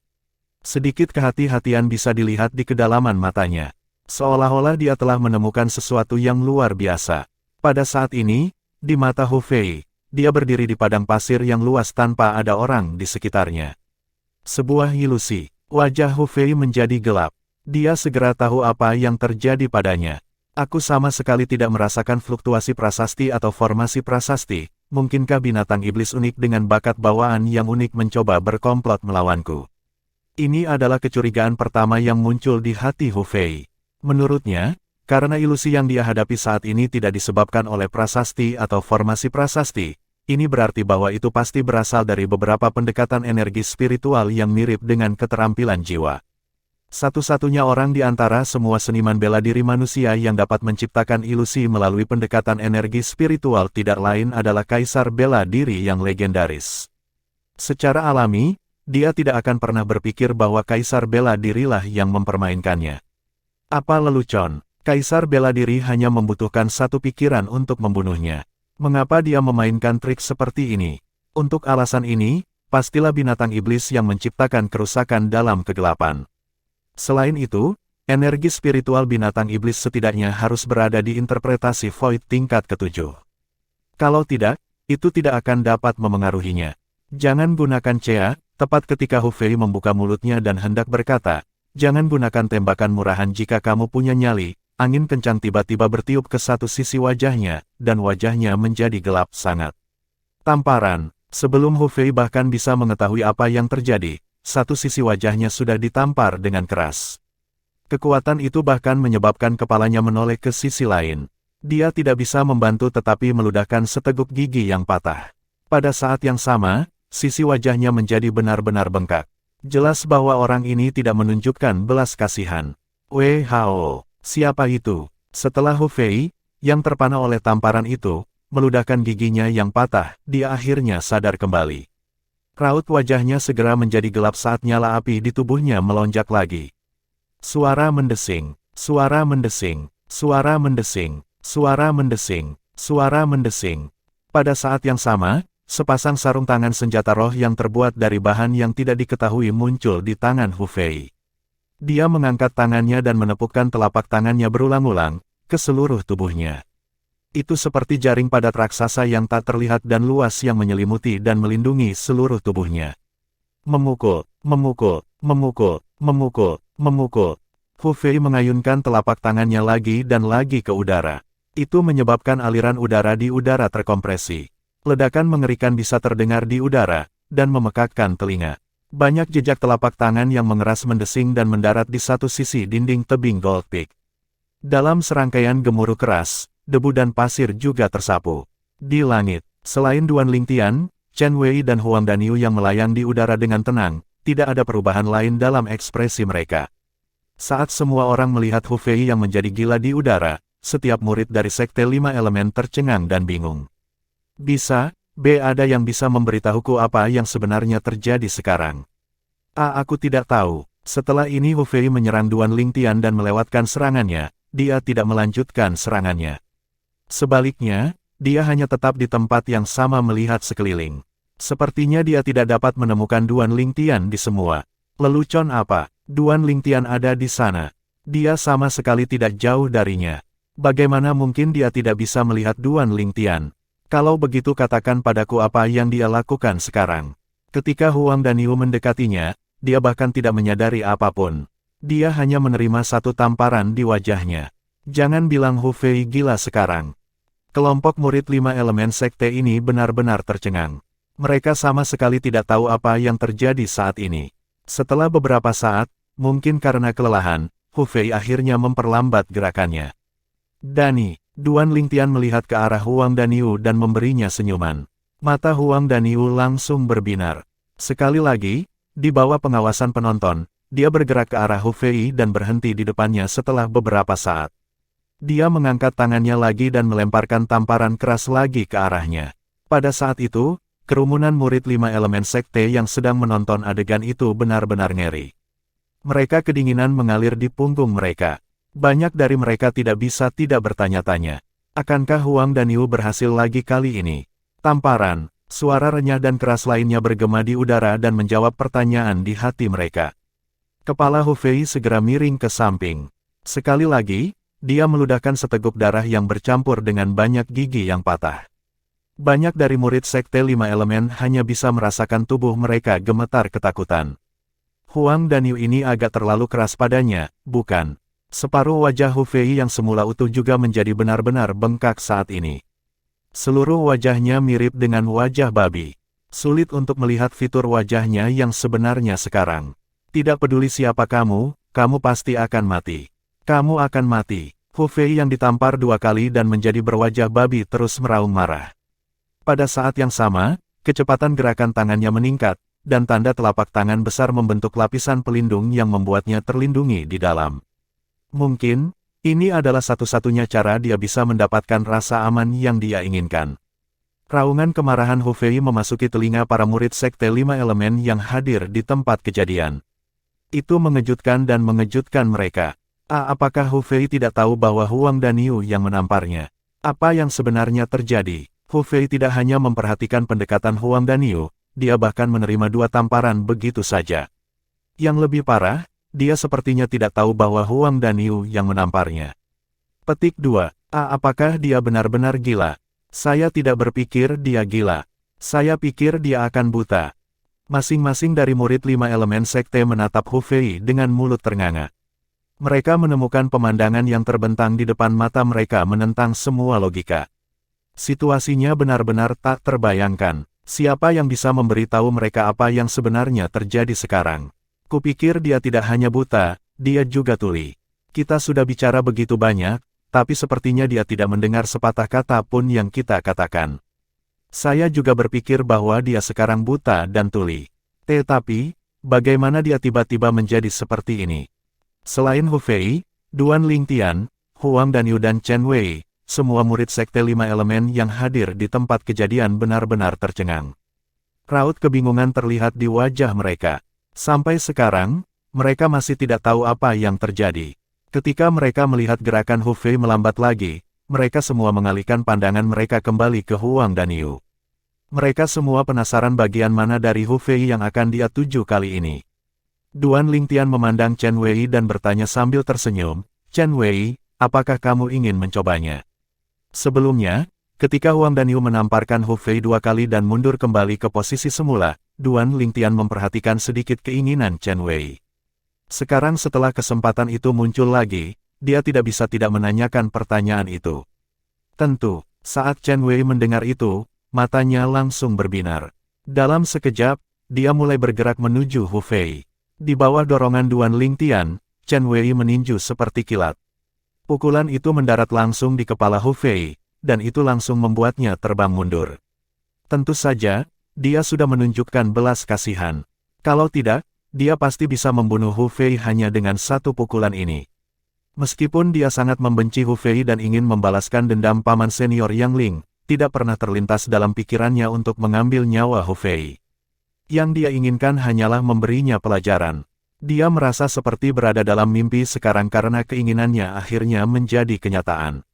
Sedikit kehati-hatian bisa dilihat di kedalaman matanya. Seolah-olah dia telah menemukan sesuatu yang luar biasa. Pada saat ini, di mata Hu Fei, dia berdiri di padang pasir yang luas tanpa ada orang di sekitarnya. Sebuah ilusi. Wajah Hu Fei menjadi gelap. Dia segera tahu apa yang terjadi padanya. Aku sama sekali tidak merasakan fluktuasi prasasti atau formasi prasasti. Mungkinkah binatang iblis unik dengan bakat bawaan yang unik mencoba berkomplot melawanku? Ini adalah kecurigaan pertama yang muncul di hati Hu Fei. Menurutnya, karena ilusi yang dia hadapi saat ini tidak disebabkan oleh prasasti atau formasi prasasti, ini berarti bahwa itu pasti berasal dari beberapa pendekatan energi spiritual yang mirip dengan keterampilan jiwa. Satu-satunya orang di antara semua seniman bela diri manusia yang dapat menciptakan ilusi melalui pendekatan energi spiritual tidak lain adalah Kaisar Bela Diri yang legendaris. Secara alami, dia tidak akan pernah berpikir bahwa Kaisar Bela Dirilah yang mempermainkannya. Apa lelucon, Kaisar Bela Diri hanya membutuhkan satu pikiran untuk membunuhnya. Mengapa dia memainkan trik seperti ini? Untuk alasan ini, pastilah binatang iblis yang menciptakan kerusakan dalam kegelapan. Selain itu, energi spiritual binatang iblis setidaknya harus berada di interpretasi void tingkat ke-7. Kalau tidak, itu tidak akan dapat memengaruhinya. Jangan gunakan Cea, tepat ketika Hu Fei membuka mulutnya dan hendak berkata, "Jangan gunakan tembakan murahan jika kamu punya nyali." Angin kencang tiba-tiba bertiup ke satu sisi wajahnya, dan wajahnya menjadi gelap sangat. Tamparan. Sebelum Hu Fei bahkan bisa mengetahui apa yang terjadi, satu sisi wajahnya sudah ditampar dengan keras. Kekuatan itu bahkan menyebabkan kepalanya menoleh ke sisi lain. Dia tidak bisa membantu tetapi meludahkan seteguk gigi yang patah. Pada saat yang sama, sisi wajahnya menjadi benar-benar bengkak. Jelas bahwa orang ini tidak menunjukkan belas kasihan. Wei Hao. Siapa itu? Setelah Hu Fei, yang terpana oleh tamparan itu, meludahkan giginya yang patah, dia akhirnya sadar kembali. Raut wajahnya segera menjadi gelap saat nyala api di tubuhnya melonjak lagi. Suara mendesing, suara mendesing, suara mendesing, suara mendesing, suara mendesing. Pada saat yang sama, sepasang sarung tangan senjata roh yang terbuat dari bahan yang tidak diketahui muncul di tangan Hu Fei. Dia mengangkat tangannya dan menepukkan telapak tangannya berulang-ulang, ke seluruh tubuhnya. Itu seperti jaring padat raksasa yang tak terlihat dan luas yang menyelimuti dan melindungi seluruh tubuhnya. Memukul, memukul, memukul, memukul, memukul. Hu Fei mengayunkan telapak tangannya lagi dan lagi ke udara. Itu menyebabkan aliran udara di udara terkompresi. Ledakan mengerikan bisa terdengar di udara, dan memekakkan telinga. Banyak jejak telapak tangan yang mengeras mendesing dan mendarat di satu sisi dinding tebing Gold Peak. Dalam serangkaian gemuruh keras, debu dan pasir juga tersapu. Di langit, selain Duan Lingtian, Chen Wei dan Huang Danyu yang melayang di udara dengan tenang, tidak ada perubahan lain dalam ekspresi mereka. Saat semua orang melihat Hu Fei yang menjadi gila di udara, setiap murid dari Sekte 5 Elemen tercengang dan bingung. Bisa, ada yang bisa memberitahuku apa yang sebenarnya terjadi sekarang? Aku tidak tahu. Setelah ini Hu Fei menyerang Duan Lingtian dan melewatkan serangannya, dia tidak melanjutkan serangannya. Sebaliknya, dia hanya tetap di tempat yang sama melihat sekeliling. Sepertinya dia tidak dapat menemukan Duan Lingtian di semua. Lelucon apa? Duan Lingtian ada di sana. Dia sama sekali tidak jauh darinya. Bagaimana mungkin dia tidak bisa melihat Duan Lingtian? Kalau begitu katakan padaku apa yang dia lakukan sekarang. Ketika Huang Danyu mendekatinya, dia bahkan tidak menyadari apapun. Dia hanya menerima satu tamparan di wajahnya. Jangan bilang Hu Fei gila sekarang. Kelompok murid 5 elemen sekte ini benar-benar tercengang. Mereka sama sekali tidak tahu apa yang terjadi saat ini. Setelah beberapa saat, mungkin karena kelelahan, Hu Fei akhirnya memperlambat gerakannya. Dani, Duan Lingtian melihat ke arah Huang Daniu dan memberinya senyuman. Mata Huang Daniu langsung berbinar. Sekali lagi, di bawah pengawasan penonton, dia bergerak ke arah Hu Fei dan berhenti di depannya setelah beberapa saat. Dia mengangkat tangannya lagi dan melemparkan tamparan keras lagi ke arahnya. Pada saat itu, kerumunan murid 5 elemen sekte yang sedang menonton adegan itu benar-benar ngeri. Mereka kedinginan mengalir di punggung mereka. Banyak dari mereka tidak bisa tidak bertanya-tanya. Akankah Huang Daniu berhasil lagi kali ini? Tamparan, suara renyah dan keras lainnya bergema di udara dan menjawab pertanyaan di hati mereka. Kepala Hu Fei segera miring ke samping. Sekali lagi, dia meludahkan seteguk darah yang bercampur dengan banyak gigi yang patah. Banyak dari murid sekte 5 elemen hanya bisa merasakan tubuh mereka gemetar ketakutan. Huang Daniu ini agak terlalu keras padanya, bukan? Separuh wajah Hu Fei yang semula utuh juga menjadi benar-benar bengkak saat ini. Seluruh wajahnya mirip dengan wajah babi. Sulit untuk melihat fitur wajahnya yang sebenarnya sekarang. Tidak peduli siapa kamu pasti akan mati. Kamu akan mati. Hu Fei yang ditampar 2 kali dan menjadi berwajah babi terus meraung marah. Pada saat yang sama, kecepatan gerakan tangannya meningkat, dan tanda telapak tangan besar membentuk lapisan pelindung yang membuatnya terlindungi di dalam. Mungkin, ini adalah satu-satunya cara dia bisa mendapatkan rasa aman yang dia inginkan. Raungan kemarahan Hu Fei memasuki telinga para murid sekte 5 elemen yang hadir di tempat kejadian. Itu mengejutkan dan mengejutkan mereka. Apakah Hu Fei tidak tahu bahwa Huang Daniu yang menamparnya? Apa yang sebenarnya terjadi? Hu Fei tidak hanya memperhatikan pendekatan Huang Daniu, dia bahkan menerima 2 tamparan begitu saja. Yang lebih parah, dia sepertinya tidak tahu bahwa Huang Daniu yang menamparnya. Petik 2. Apakah dia benar-benar gila? Saya tidak berpikir dia gila. Saya pikir dia akan buta. Masing-masing dari murid 5 elemen sekte menatap Hu Fei dengan mulut ternganga. Mereka menemukan pemandangan yang terbentang di depan mata mereka menentang semua logika. Situasinya benar-benar tak terbayangkan. Siapa yang bisa memberitahu mereka apa yang sebenarnya terjadi sekarang? Kupikir dia tidak hanya buta, dia juga tuli. Kita sudah bicara begitu banyak, tapi sepertinya dia tidak mendengar sepatah kata pun yang kita katakan. Saya juga berpikir bahwa dia sekarang buta dan tuli. Tetapi, bagaimana dia tiba-tiba menjadi seperti ini? Selain Hu Fei, Duan Lingtian, Huang Daniu dan Chen Wei, semua murid sekte 5 elemen yang hadir di tempat kejadian benar-benar tercengang. Raut kebingungan terlihat di wajah mereka. Sampai sekarang, mereka masih tidak tahu apa yang terjadi. Ketika mereka melihat gerakan Hu Fei melambat lagi, mereka semua mengalihkan pandangan mereka kembali ke Huang Daniu. Mereka semua penasaran bagian mana dari Hu Fei yang akan dia tuju kali ini. Duan Lingtian memandang Chen Wei dan bertanya sambil tersenyum, Chen Wei, apakah kamu ingin mencobanya? Sebelumnya, ketika Huang Daniu menamparkan Hu Fei 2 kali dan mundur kembali ke posisi semula, Duan Lingtian memperhatikan sedikit keinginan Chen Wei. Sekarang setelah kesempatan itu muncul lagi, dia tidak bisa tidak menanyakan pertanyaan itu. Tentu, saat Chen Wei mendengar itu, matanya langsung berbinar. Dalam sekejap, dia mulai bergerak menuju Hu Fei. Di bawah dorongan Duan Lingtian, Chen Wei meninju seperti kilat. Pukulan itu mendarat langsung di kepala Hu Fei, dan itu langsung membuatnya terbang mundur. Tentu saja, dia sudah menunjukkan belas kasihan. Kalau tidak, dia pasti bisa membunuh Hu Fei hanya dengan 1 pukulan ini. Meskipun dia sangat membenci Hu Fei dan ingin membalaskan dendam paman senior Yang Ling, tidak pernah terlintas dalam pikirannya untuk mengambil nyawa Hu Fei. Yang dia inginkan hanyalah memberinya pelajaran. Dia merasa seperti berada dalam mimpi sekarang karena keinginannya akhirnya menjadi kenyataan.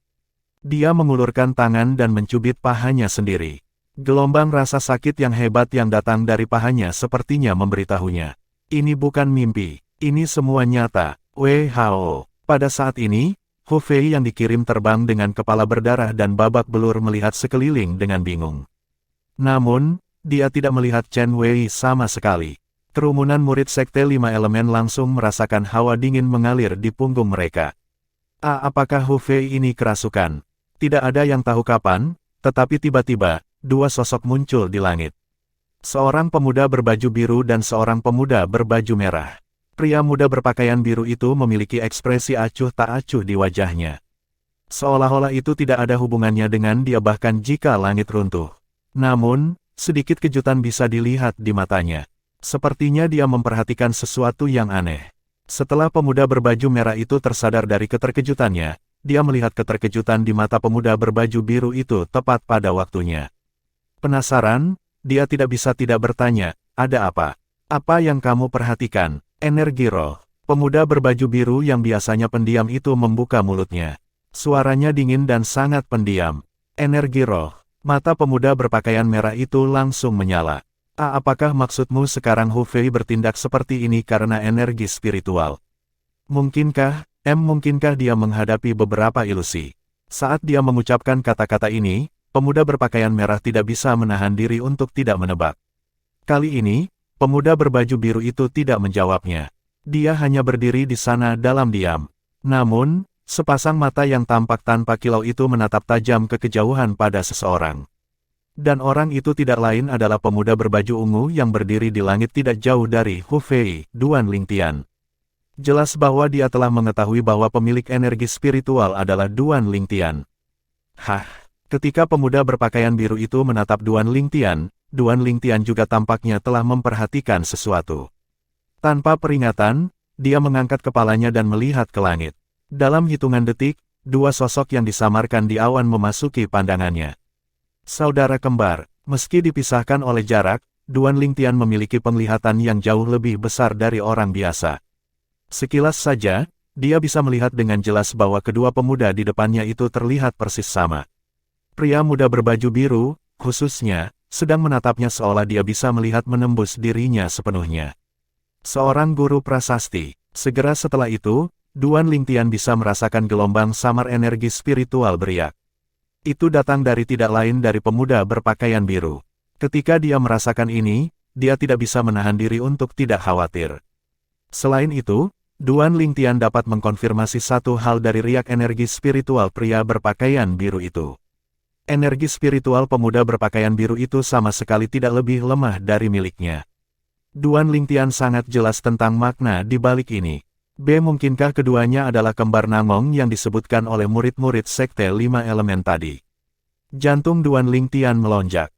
Dia mengulurkan tangan dan mencubit pahanya sendiri. Gelombang rasa sakit yang hebat yang datang dari pahanya sepertinya memberitahunya. Ini bukan mimpi, ini semua nyata. Wei Hao. Pada saat ini, Hu Fei yang dikirim terbang dengan kepala berdarah dan babak belur melihat sekeliling dengan bingung. Namun, dia tidak melihat Chen Wei sama sekali. Kerumunan murid sekte 5 elemen langsung merasakan hawa dingin mengalir di punggung mereka. Apakah Hu Fei ini kerasukan? Tidak ada yang tahu kapan, tetapi tiba-tiba, 2 sosok muncul di langit. Seorang pemuda berbaju biru dan seorang pemuda berbaju merah. Pria muda berpakaian biru itu memiliki ekspresi acuh tak acuh di wajahnya. Seolah-olah itu tidak ada hubungannya dengan dia bahkan jika langit runtuh. Namun, sedikit kejutan bisa dilihat di matanya. Sepertinya dia memperhatikan sesuatu yang aneh. Setelah pemuda berbaju merah itu tersadar dari keterkejutannya, dia melihat keterkejutan di mata pemuda berbaju biru itu tepat pada waktunya. Penasaran, dia tidak bisa tidak bertanya, "Ada apa? Apa yang kamu perhatikan?" Energi roh. Pemuda berbaju biru yang biasanya pendiam itu membuka mulutnya. Suaranya dingin dan sangat pendiam. Energi roh. Mata pemuda berpakaian merah itu langsung menyala. Apakah maksudmu sekarang Hu Fei bertindak seperti ini karena energi spiritual? Mungkinkah dia menghadapi beberapa ilusi? Saat dia mengucapkan kata-kata ini, pemuda berpakaian merah tidak bisa menahan diri untuk tidak menebak. Kali ini, pemuda berbaju biru itu tidak menjawabnya. Dia hanya berdiri di sana dalam diam. Namun, sepasang mata yang tampak tanpa kilau itu menatap tajam ke kejauhan pada seseorang. Dan orang itu tidak lain adalah pemuda berbaju ungu yang berdiri di langit tidak jauh dari Hu Fei, Duan Lingtian. Jelas bahwa dia telah mengetahui bahwa pemilik energi spiritual adalah Duan Lingtian. Ketika pemuda berpakaian biru itu menatap Duan Lingtian juga tampaknya telah memperhatikan sesuatu. Tanpa peringatan, dia mengangkat kepalanya dan melihat ke langit. Dalam hitungan detik, dua sosok yang disamarkan di awan memasuki pandangannya. Saudara kembar, meski dipisahkan oleh jarak, Duan Lingtian memiliki penglihatan yang jauh lebih besar dari orang biasa. Sekilas saja, dia bisa melihat dengan jelas bahwa kedua pemuda di depannya itu terlihat persis sama. Pria muda berbaju biru, khususnya, sedang menatapnya seolah dia bisa melihat menembus dirinya sepenuhnya. Seorang guru prasasti. Segera setelah itu, Duan Lingtian bisa merasakan gelombang samar energi spiritual beriak. Itu datang dari tidak lain dari pemuda berpakaian biru. Ketika dia merasakan ini, dia tidak bisa menahan diri untuk tidak khawatir. Selain itu, Duan Lingtian dapat mengkonfirmasi satu hal dari riak energi spiritual pria berpakaian biru itu. Energi spiritual pemuda berpakaian biru itu sama sekali tidak lebih lemah dari miliknya. Duan Lingtian sangat jelas tentang makna di balik ini. Mungkinkah keduanya adalah kembar Nangong yang disebutkan oleh murid-murid Sekte 5 Elemen tadi? Jantung Duan Lingtian melonjak.